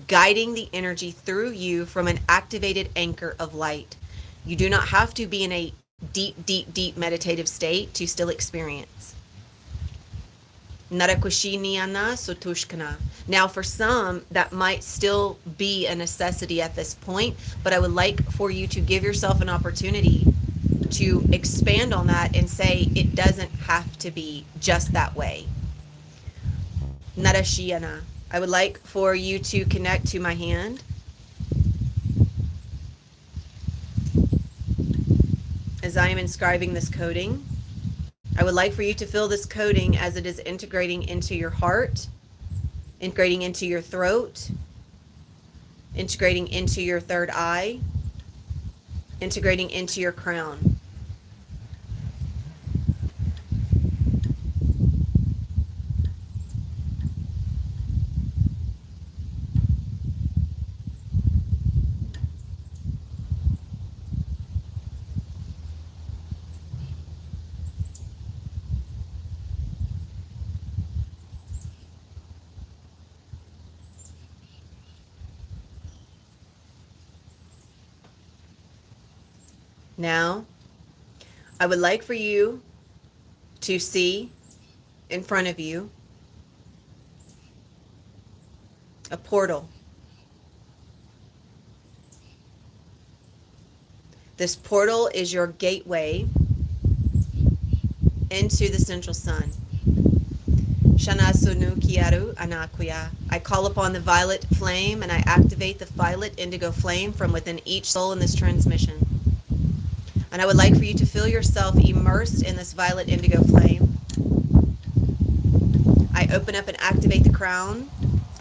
guiding the energy through you from an activated anchor of light. You do not have to be in a deep, deep, deep meditative state to still experience. Narakushiniana sotushkana. Now, for some, that might still be a necessity at this point, but I would like for you to give yourself an opportunity to expand on that and say it doesn't have to be just that way. Narashiana. I would like for you to connect to my hand. As I am inscribing this coding, I would like for you to feel this coding as it is integrating into your heart, integrating into your throat, integrating into your third eye, integrating into your crown. Now, I would like for you to see in front of you a portal. This portal is your gateway into the central sun. Shana Sunu Kiaru Anakuya. I call upon the violet flame and I activate the violet indigo flame from within each soul in this transmission. And I would like for you to feel yourself immersed in this violet indigo flame. I open up and activate the crown.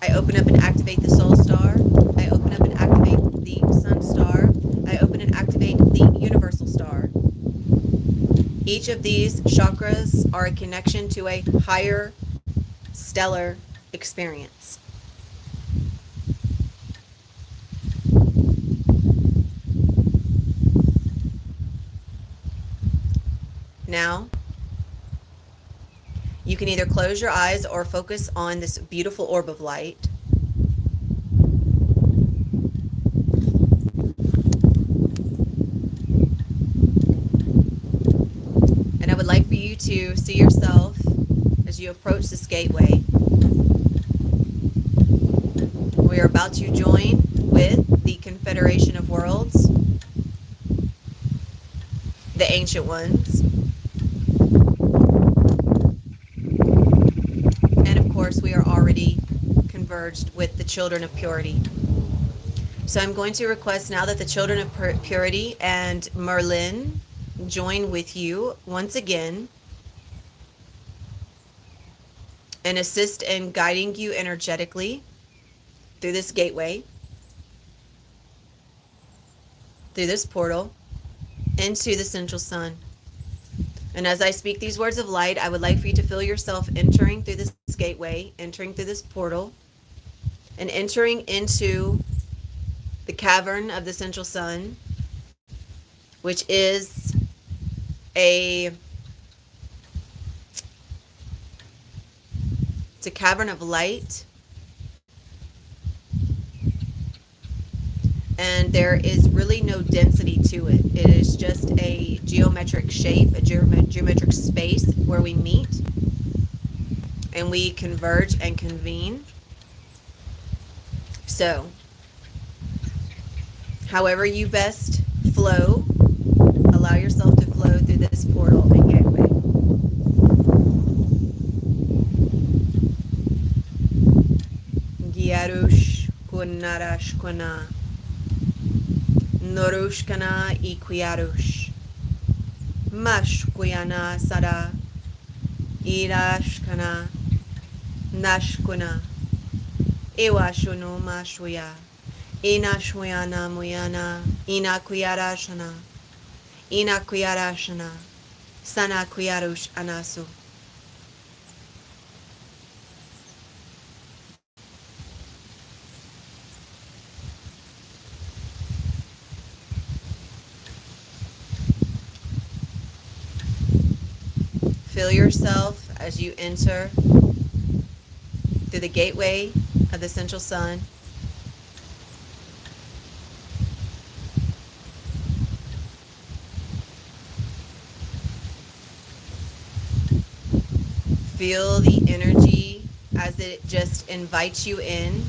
I open up and activate the soul star. I open up and activate the sun star. I open and activate the universal star. Each of these chakras are a connection to a higher stellar experience. Now, you can either close your eyes or focus on this beautiful orb of light. And I would like for you to see yourself as you approach this gateway. We are about to join with the Confederation of Worlds, the Ancient Ones, and of course we are already converged with the Children of Purity. So I'm going to request now that the Children of Purity and Merlin join with you once again and assist in guiding you energetically through this gateway, through this portal, into the central sun. And as I speak these words of light, I would like for you to feel yourself entering through this gateway, entering through this portal, and entering into the cavern of the central sun, which is it's a cavern of light and there is really no density to it. It is just a geometric shape, a geometric space where we meet and we converge and convene. So, however you best flow, allow yourself to flow through this portal and gateway. Giarush kunarash kuna. Norushkana iquiarush. Mashkuyana sada. Irashkana. Nashkuna. Iwashunu mashuya. Inashuyana muyana. Inaquiarashana. Inaquiarashana. Sanaquiarush anasu. Feel yourself as you enter through the gateway of the central sun. Feel the energy as it just invites you in.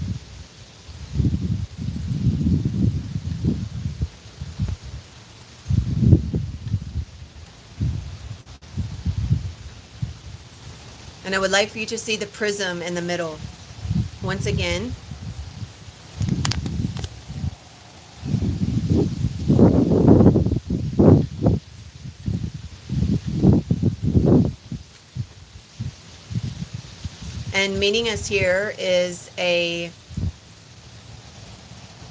And I would like for you to see the prism in the middle. Once again, and meeting us here is a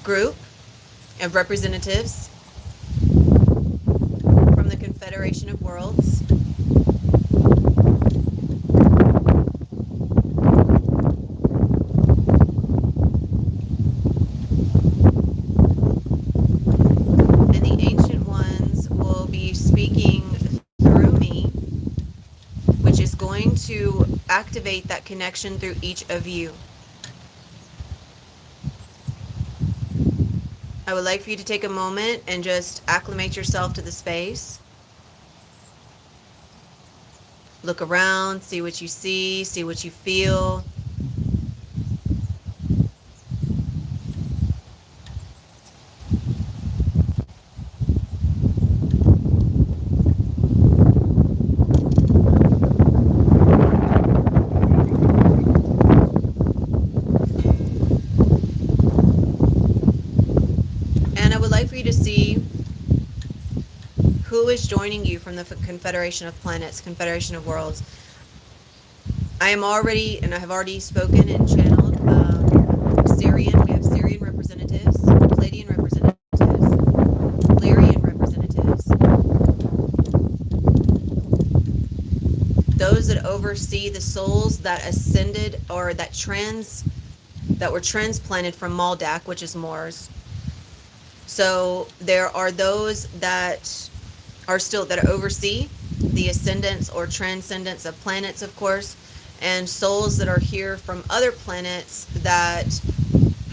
group of representatives from the Confederation of Worlds. And the ancient ones will be speaking through me, which is going to activate that connection through each of you. I would like for you to take a moment and just acclimate yourself to the space. Look around, see what you see what you feel. To see who is joining you from the Confederation of Planets, Confederation of Worlds. I am already, and I have already spoken and channeled Sirian. We have Sirian representatives, Pleiadian representatives, Lyrian representatives. Those that oversee the souls that ascended or that were transplanted from Maldak, which is Mars. So there are those that are still that oversee the ascendance or transcendence of planets, of course, and souls that are here from other planets that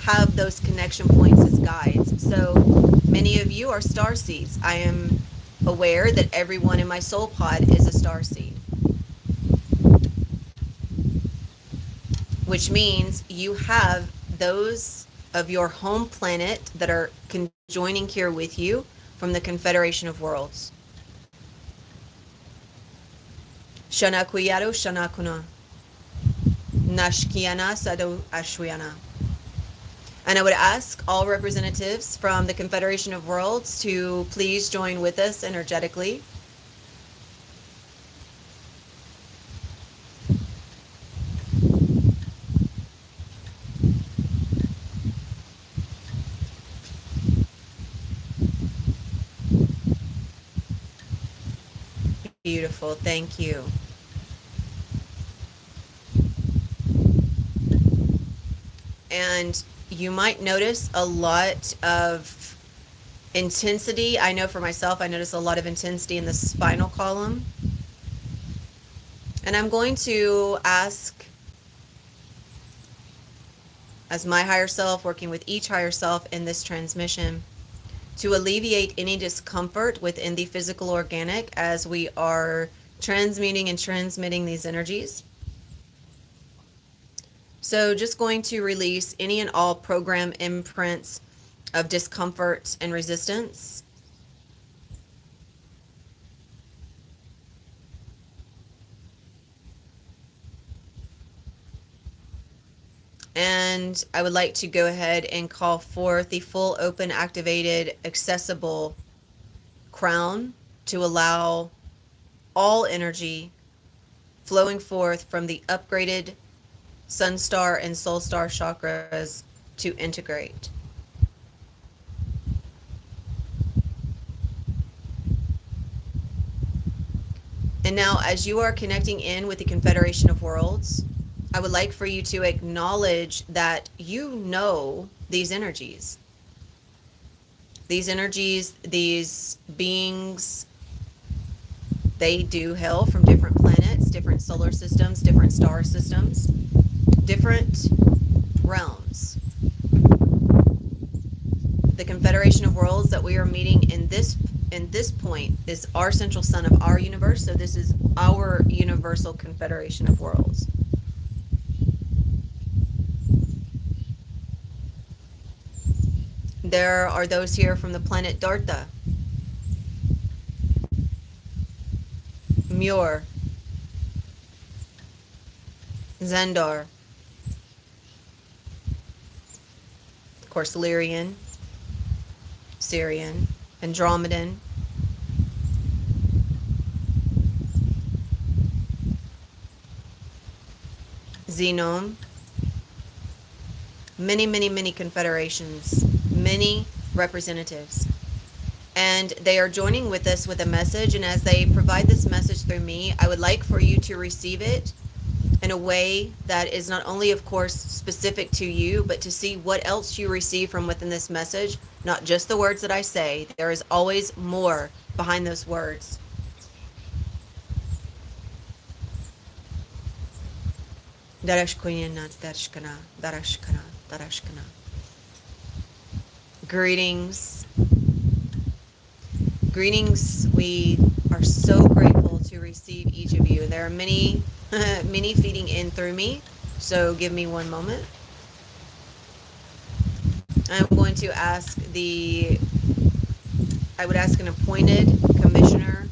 have those connection points as guides. So many of you are star seeds. I am aware that everyone in my soul pod is a star seed, which means you have those of your home planet that are conjoining here with you from the Confederation of Worlds. Shanakuyaro Shanakuna. Nashkiana Sado Ashwiana. And I would ask all representatives from the Confederation of Worlds to please join with us energetically. Beautiful, thank you. And you might notice a lot of intensity. I know for myself, I notice a lot of intensity in the spinal column. And I'm going to ask as my higher self, working with each higher self in this transmission to alleviate any discomfort within the physical organic as we are transmuting and transmitting these energies. So just going to release any and all program imprints of discomfort and resistance. And I would like to go ahead and call forth the full, open, activated, accessible crown to allow all energy flowing forth from the upgraded Sun Star and Soul Star chakras to integrate. And now, as you are connecting in with the Confederation of Worlds, I would like for you to acknowledge that you know these energies. These energies, these beings, they do hail from different planets, different solar systems, different star systems, different realms. The Confederation of Worlds that we are meeting in this point is our central sun of our universe. So this is our universal Confederation of Worlds. There are those here from the planet Dartha, Muir, Xandar, of course, Lyrian, Sirian, Andromedan, Xenon, many confederations, many representatives. And they are joining with us with a message. And as they provide this message through me, I would like for you to receive it in a way that is not only, of course, specific to you, but to see what else you receive from within this message, not just the words that I say. There is always more behind those words. Greetings. Greetings. We are so grateful to receive each of you. There are many, many feeding in through me. So give me one moment. I'm going to ask I would ask an appointed commissioner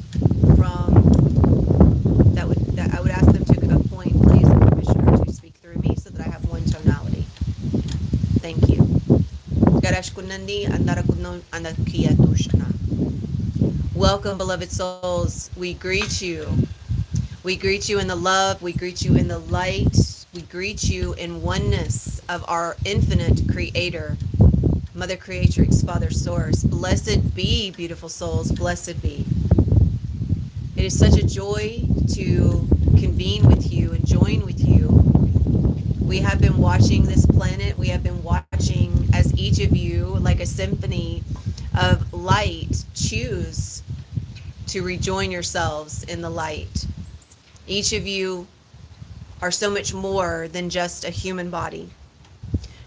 I would ask them to appoint, please, a commissioner to speak through me so that I have one tonality. Thank you. Welcome, beloved souls. We greet you. We greet you in the love. We greet you in the light. We greet you in oneness of our infinite creator, Mother Creatrix, Father Source. Blessed be, beautiful souls. Blessed be. It is such a joy to convene with you and join with you. We have been watching this planet. We have been watching as each of you, like a symphony of light, choose to rejoin yourselves in the light. Each of you are so much more than just a human body.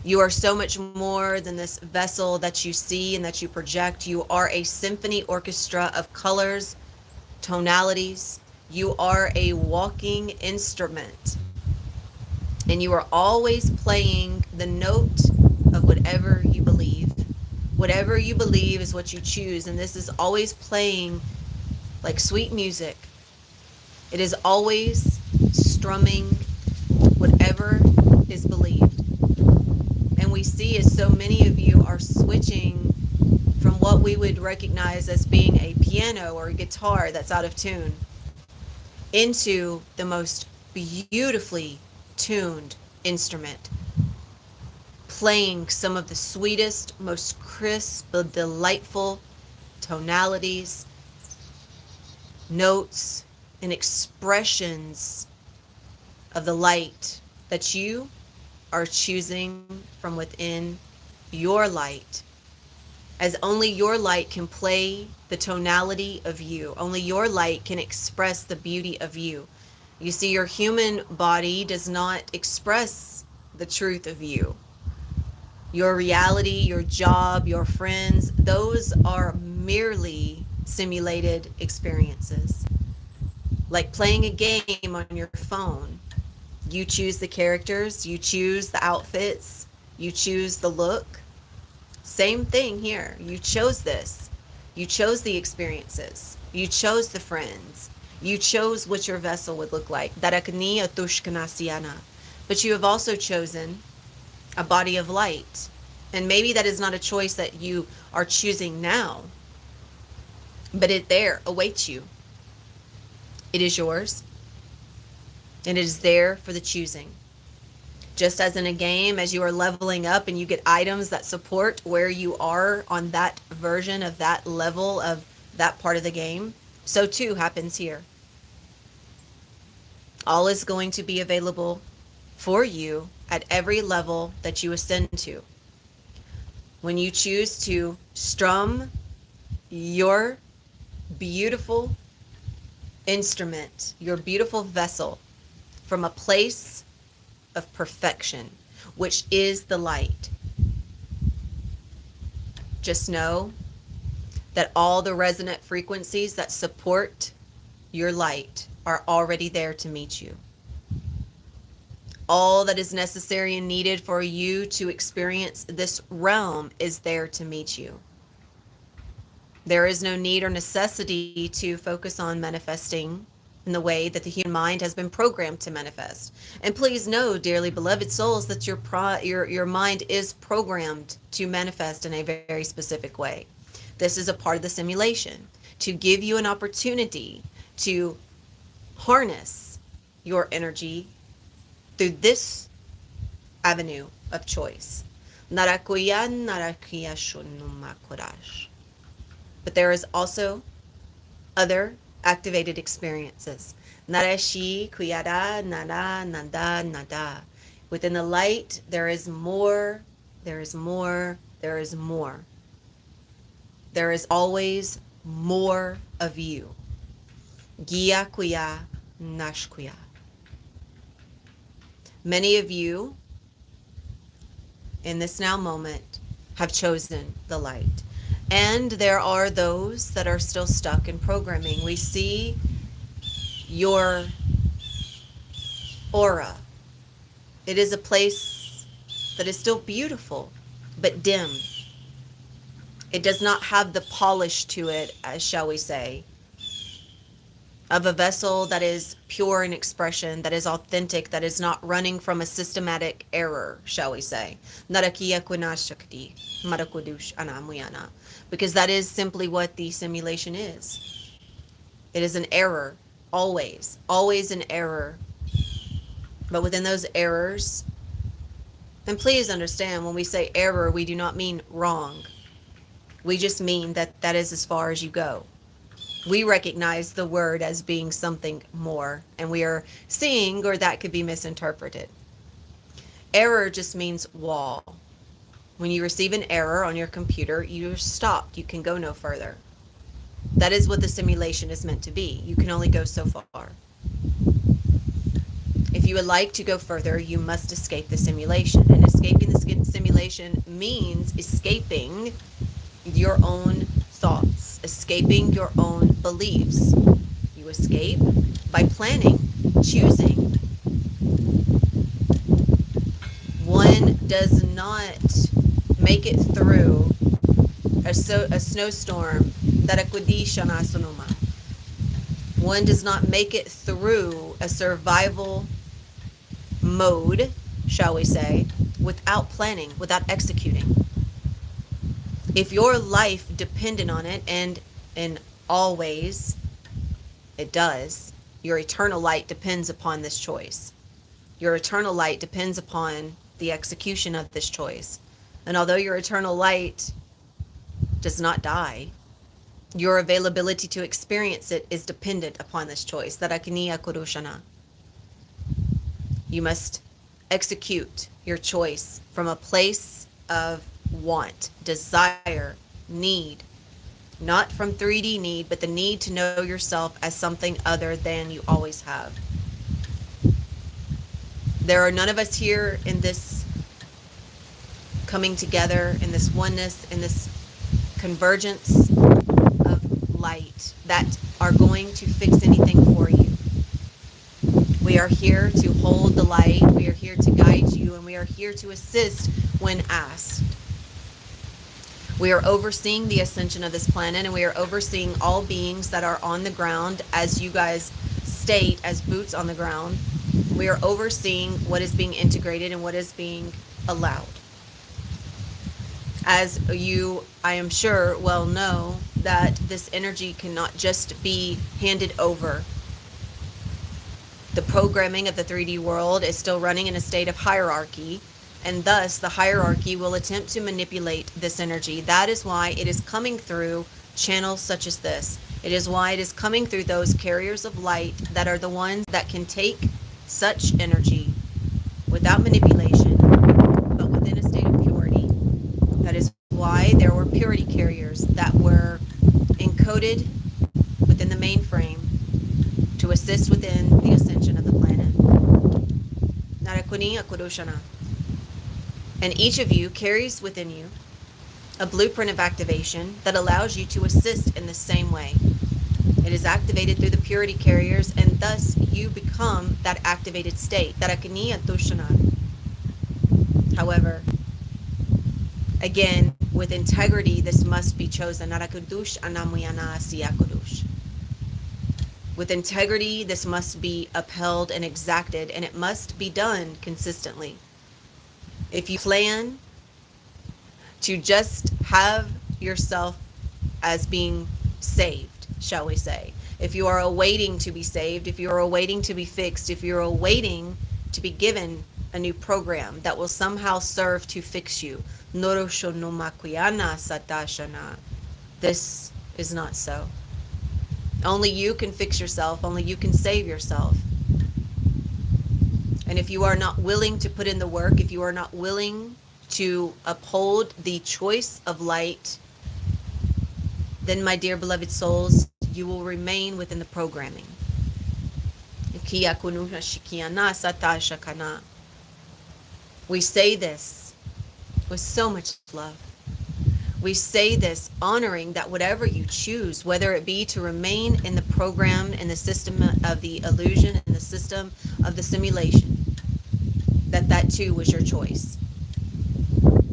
You are so much more than this vessel that you see and that you project. You are a symphony orchestra of colors, tonalities. You are a walking instrument. And you are always playing the note of whatever you believe. Whatever you believe is what you choose. And this is always playing like sweet music. It is always strumming whatever is believed. And we see as so many of you are switching from what we would recognize as being a piano or a guitar that's out of tune into the most beautifully tuned instrument, playing some of the sweetest, most crisp, delightful tonalities, notes, and expressions of the light that you are choosing from within your light, as only your light can play the tonality of you. Only your light can express the beauty of you. You see, your human body does not express the truth of you. Your reality, your job, your friends, those are merely simulated experiences. Like playing a game on your phone. You choose the characters, you choose the outfits, you choose the look. Same thing here. You chose this. You chose the experiences. You chose the friends. You chose what your vessel would look like. Darakni atushkanasiana. But you have also chosen a body of light. And maybe that is not a choice that you are choosing now, but it there awaits you. It is yours, and it is there for the choosing. Just as in a game, as you are leveling up and you get items that support where you are on that version of that level of that part of the game, so too happens here. All is going to be available for you at every level that you ascend to. When you choose to strum your beautiful instrument, your beautiful vessel from a place of perfection, which is the light, just know that all the resonant frequencies that support your light are already there to meet you. All that is necessary and needed for you to experience this realm is there to meet you. There is no need or necessity to focus on manifesting in the way that the human mind has been programmed to manifest. And please know, dearly beloved souls, that your mind is programmed to manifest in a very specific way. This is a part of the simulation to give you an opportunity to harness your energy through this avenue of choice. Narakuya narakia shunumakurash. But there is also other activated experiences. Narashi kuyada nada nada nada. Within the light, there is more, there is more, there is more. There is always more of you. Gia kuya nashkuya. Many of you in this now moment have chosen the light. And there are those that are still stuck in programming. We see your aura. It is a place that is still beautiful, but dim. It does not have the polish to it, as shall we say, of a vessel that is pure in expression, that is authentic, that is not running from a systematic error, shall we say. Narakiya kunashakti marakudush anamuyana. Because that is simply what the simulation is. It is an error, always an error. But within those errors, and please understand, when we say error, we do not mean wrong. We just mean that that is as far as you go. We recognize the word as being something more, and we are seeing, or that could be misinterpreted. Error just means wall. When you receive an error on your computer, you're stopped. You can go no further. That is what the simulation is meant to be. You can only go so far. If you would like to go further, you must escape the simulation. And escaping the simulation means escaping your own thoughts, escaping your own beliefs. You escape by planning, choosing. One does not make it through a snowstorm. One does not make it through a survival mode, shall we say, without planning, without executing. If your life depended on it, and in all ways it does, your eternal light depends upon this choice. Your eternal light depends upon the execution of this choice. And although your eternal light does not die, your availability to experience it is dependent upon this choice. Tarakniya kurushana. You must execute your choice from a place of want, desire, need. Not from 3D need, but the need to know yourself as something other than you always have. There are none of us here in this coming together in this oneness, in this convergence of light that are going to fix anything for you. We are here to hold the light, we are here to guide you, and we are here to assist when asked. We are overseeing the ascension of this planet, and we are overseeing all beings that are on the ground, as you guys state, as boots on the ground. We are overseeing what is being integrated and what is being allowed. As you, I am sure, well know, that this energy cannot just be handed over. The programming of the 3D world is still running in a state of hierarchy, and thus the hierarchy will attempt to manipulate this energy. That is why it is coming through channels such as this. It is why it is coming through those carriers of light that are the ones that can take such energy without manipulation, but within a state of purity. That is why there were purity carriers that were encoded within the mainframe to assist within the ascension of the planet. Narakuni Akudoshana. And each of you carries within you a blueprint of activation that allows you to assist in the same way. It is activated through the purity carriers, and thus you become that activated state. However, again, with integrity, this must be chosen. With integrity, this must be upheld and exacted, and it must be done consistently. If you plan to just have yourself as being saved, shall we say, if you are awaiting to be saved, if you are awaiting to be fixed, if you're awaiting to be given a new program that will somehow serve to fix you, this is not so. Only you can fix yourself. Only you can save yourself. And if you are not willing to put in the work, if you are not willing to uphold the choice of light, then, my dear beloved souls, you will remain within the programming. We say this with so much love. We say this honoring that whatever you choose, whether it be to remain in the program, in the system of the illusion, in the system of the simulation, that too was your choice.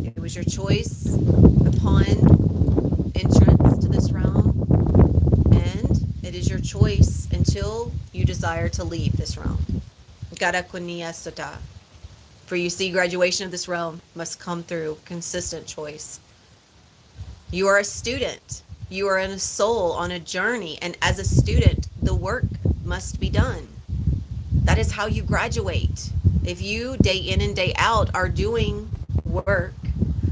It was your choice upon entrance to this realm, and it is your choice until you desire to leave this realm. For you see, graduation of this realm must come through consistent choice. You are a student. You are in a soul on a journey. And as a student, the work must be done. That is how you graduate. If you day in and day out are doing work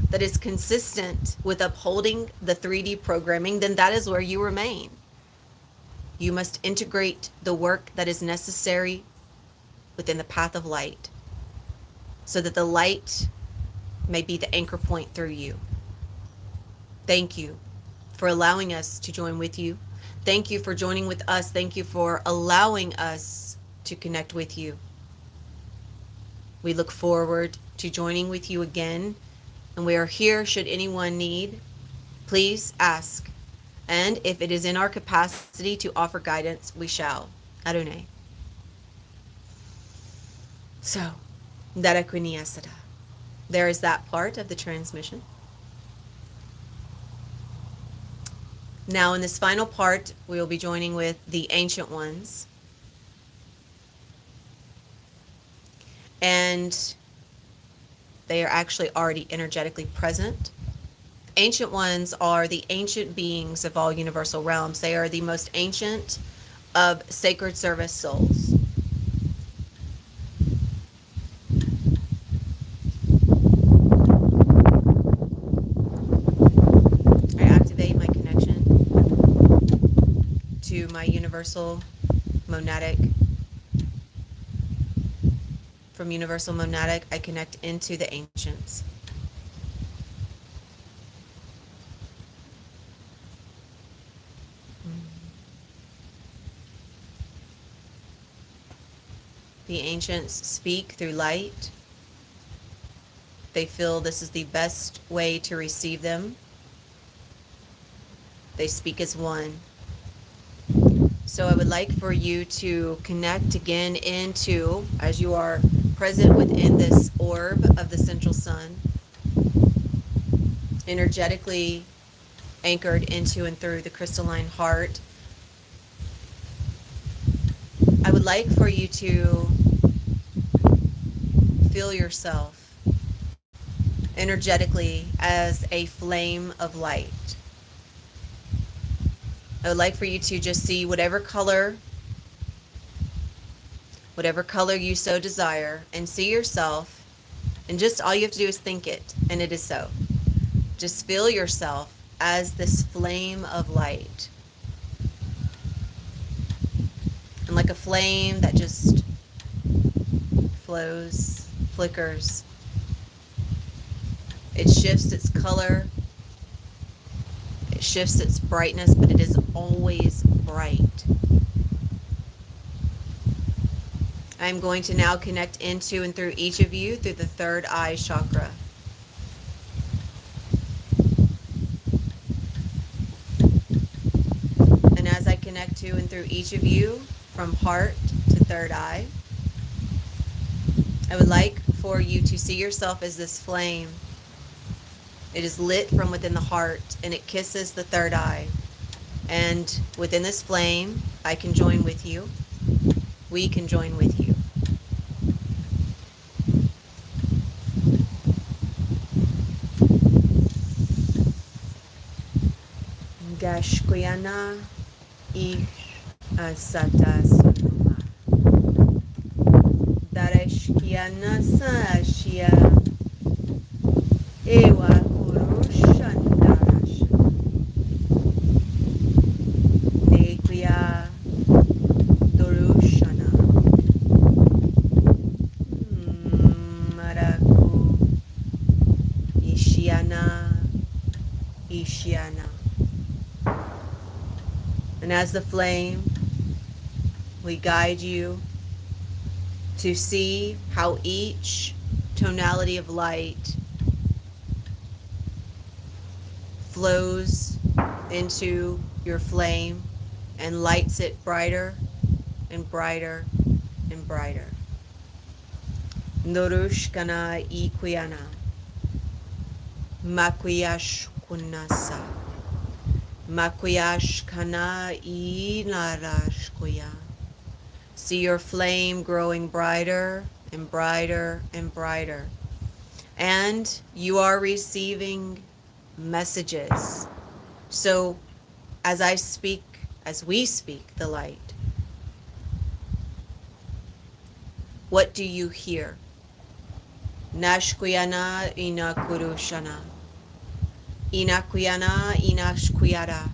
that is consistent with upholding the 3D programming, then that is where you remain. You must integrate the work that is necessary within the path of light, so that the light may be the anchor point through you. Thank you for allowing us to join with you. Thank you for joining with us. Thank you for allowing us to connect with you. We look forward to joining with you again, and we are here should anyone need. Please ask, and if it is in our capacity to offer guidance, we shall. Arune. So, Darakuniyasada. There is that part of the transmission. Now, in this final part, we will be joining with the Ancient Ones. And they are actually already energetically present. Ancient Ones are the ancient beings of all universal realms. They are the most ancient of sacred service souls. I activate my connection to my universal monadic. From universal monadic, I connect into the ancients. The ancients speak through light. They feel this is the best way to receive them. They speak as one. So I would like for you to connect again into, as you are present within this orb of the central sun, energetically anchored into and through the crystalline heart. I would like for you to feel yourself energetically as a flame of light. I would like for you to just see whatever color you so desire, and see yourself, and just all you have to do is think it, and it is so. Just feel yourself as this flame of light. And like a flame that just flows, flickers, it shifts its color, it shifts its brightness, but it is always bright. I'm going to now connect into and through each of you through the third eye chakra. And as I connect to and through each of you from heart to third eye, I would like for you to see yourself as this flame. It is lit from within the heart, and it kisses the third eye. And within this flame, I can join with you. We can join with you. Gashkuyana ish asata sunuma. Dareshkiana sashia. Ewa kurushandarash. Nekuya dorushana. Maraku. Ishiana. Ishiana. And as the flame, we guide you to see how each tonality of light flows into your flame and lights it brighter and brighter and brighter. Norushkana iquiana. Makuyash kunasa. Makuyash kana inarashkuya. See your flame growing brighter and brighter and brighter. And you are receiving messages. So as we speak the light, what do you hear? Nashkuyana inakurushana. Inakuyana inashkuyara.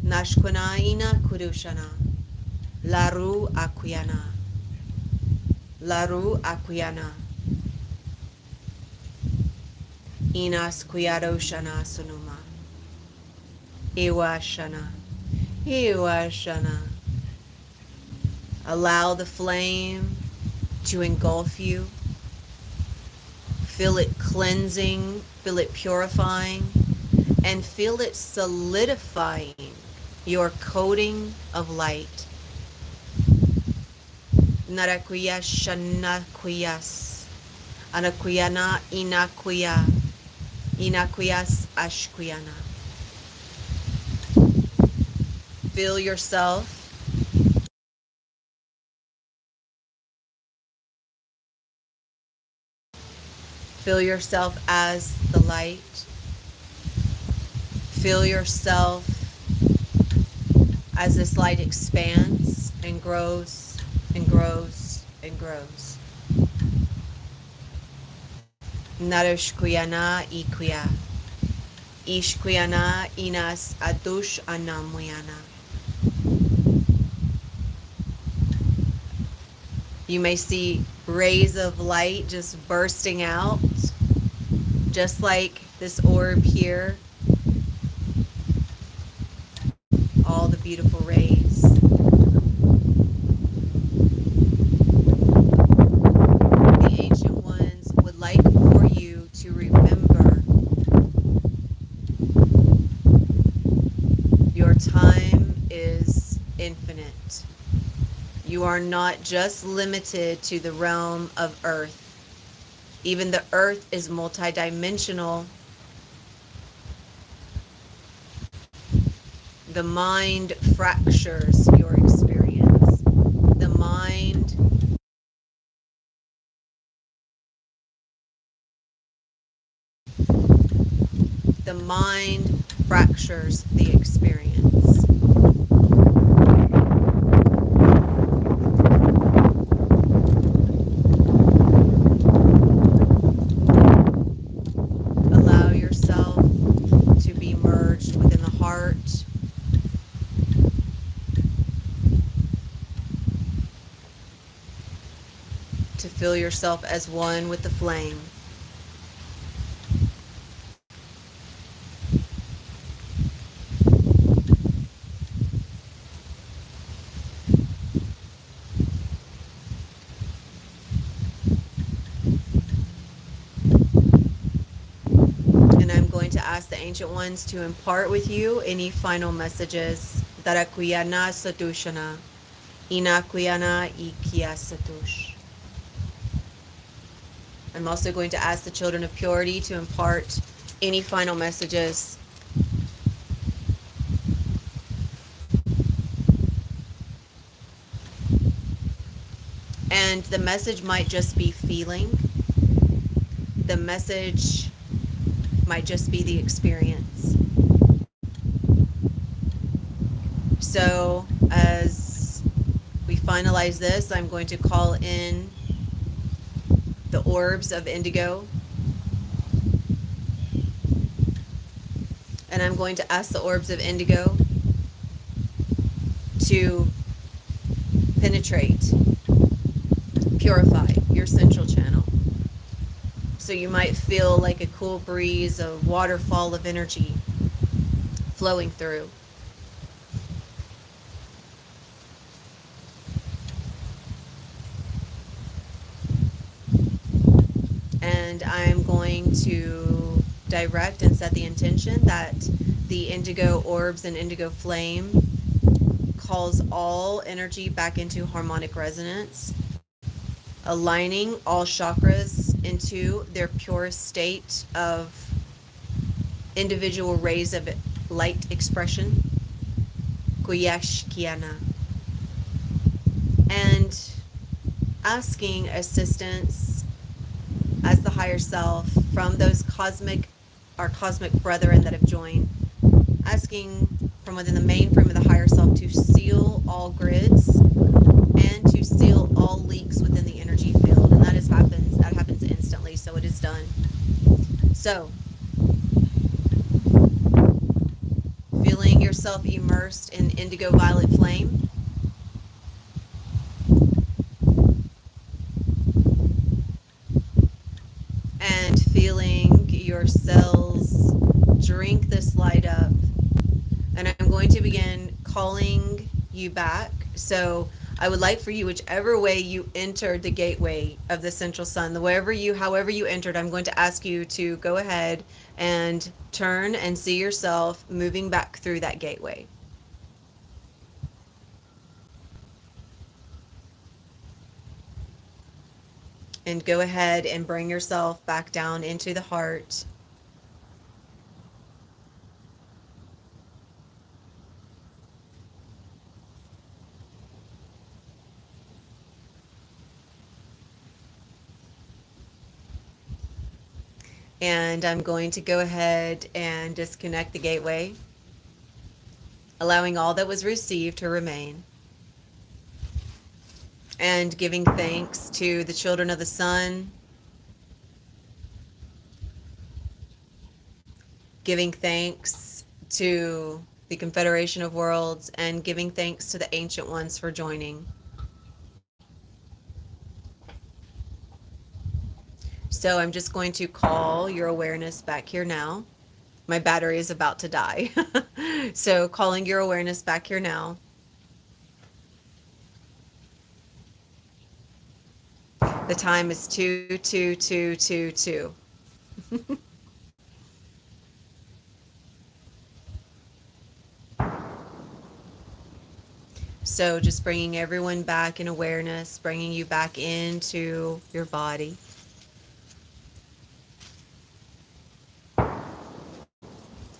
Nashkuna inakurushana. Laru akuyana. Laru akuyana. Inas kuyadoshana sunuma. Iwashana. Iwashana. Allow the flame to engulf you. Feel it cleansing, feel it purifying, and feel it solidifying your coating of light. Narakuyas shanakuyas. Anakuyana inakuya. Inakuyas ashkuyana. Feel yourself as the light. Feel yourself as this light expands and grows and grows and grows. Narushkuyana ikuya. Ishkuyana inas adush anamuyana. You may see rays of light just bursting out, just like this orb here. All the beautiful rays. The ancient ones would like infinite. You are not just limited to the realm of earth. Even the earth is multidimensional. The mind fractures your experience. The mind fractures the experience. Allow yourself to be merged within the heart. To feel yourself as one with the flame. And I'm going to ask the Ancient Ones to impart with you any final messages. Darakuyana Satushana. Inakuyana Ikia Satush. I'm also going to ask the children of purity to impart any final messages. And the message might just be feeling. The message might just be the experience. So as we finalize this, I'm going to call in the orbs of indigo. And I'm going to ask the orbs of indigo to penetrate, purify your central channel. So you might feel like a cool breeze, a waterfall of energy flowing through. And I'm going to direct and set the intention that the indigo orbs and indigo flame calls all energy back into harmonic resonance, aligning all chakras into their purest state of individual rays of light expression, Kuyashkiana, and asking assistance as the higher self from those our cosmic brethren that have joined, asking from within the mainframe of the higher self to seal all grids and to seal all leaks within the energy field. And that happens instantly, so it is done. So feeling yourself immersed in indigo violet flame, and feeling your cells drink this light up. And I'm going to begin calling you back. So I would like for you, whichever way you entered the gateway of the central sun, however you entered, I'm going to ask you to go ahead and turn and see yourself moving back through that gateway. And go ahead and bring yourself back down into the heart. And I'm going to go ahead and disconnect the gateway, allowing all that was received to remain. And giving thanks to the children of the sun, giving thanks to the Confederation of Worlds, and giving thanks to the Ancient Ones for joining. So I'm just going to call your awareness back here now. My battery is about to die. So calling your awareness back here now. The time is 2:2222. So just bringing everyone back in awareness, bringing you back into your body.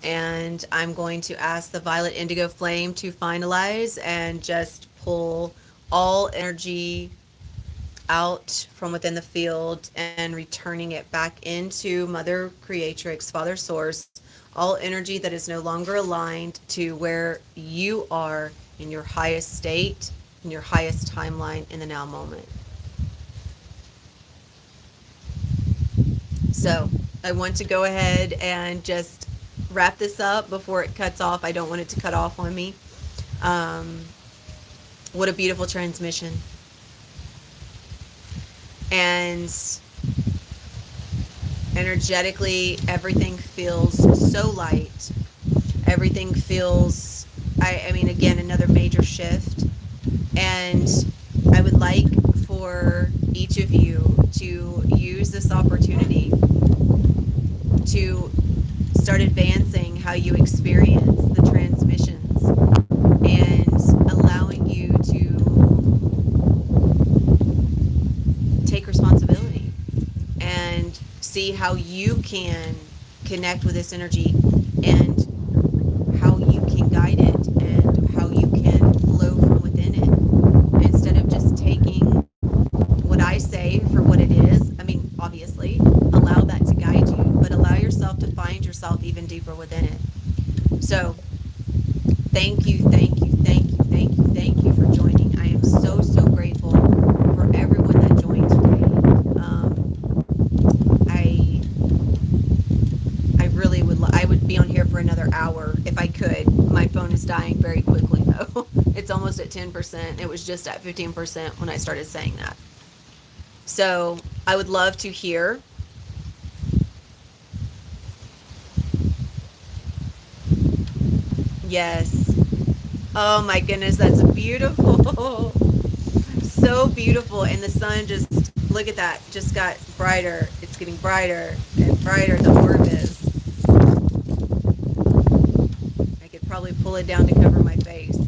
And I'm going to ask the violet indigo flame to finalize and just pull all energy out from within the field and returning it back into Mother Creatrix, Father Source, all energy that is no longer aligned to where you are in your highest state, in your highest timeline in the now moment. So I want to go ahead and just wrap this up before it cuts off. I don't want it to cut off on me. Um, what a beautiful transmission. And energetically, everything feels so light. Everything feels, I mean, again, another major shift. And I would like for each of you to use this opportunity to start advancing how you experience the transmissions and allowing you to take responsibility and see how you can connect with this energy and how you can guide it and how you can flow from within it instead of just taking what I say for what it is. I mean, obviously, allow that to guide you, but allow yourself to find yourself even deeper within it. So, thank you, thank you, thank you, thank you, thank you for joining. I am so, so grateful for everyone that joined today. I really would. I would be on here for another hour if I could. My phone is dying very quickly though. It's almost at 10%. It was just at 15% when I started saying that. So I would love to hear. Yes. Oh my goodness, that's beautiful. So beautiful. And the sun just, look at that, just got brighter. It's getting brighter and brighter, the orb is. I could probably pull it down to cover my face.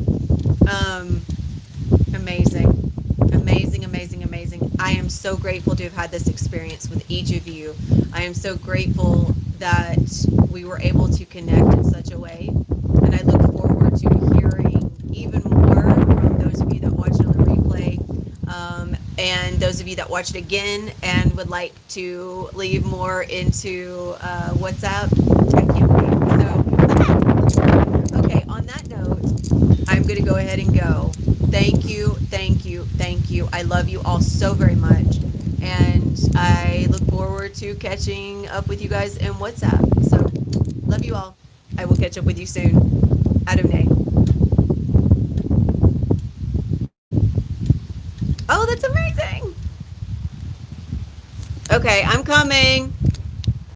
Amazing. Amazing, amazing, amazing. I am so grateful to have had this experience with each of you. I am so grateful that we were able to connect in such a way. And I look forward to hearing even more from those of you that watch it on the replay. And those of you that watch it again and would like to leave more into WhatsApp, I can't wait. So, okay, on that note, I'm going to go ahead and go. Thank you, thank you, thank you. I love you all so very much. And I look forward to catching up with you guys in WhatsApp. So, love you all. I will catch up with you soon. Adonai. Oh, that's amazing. Okay, I'm coming.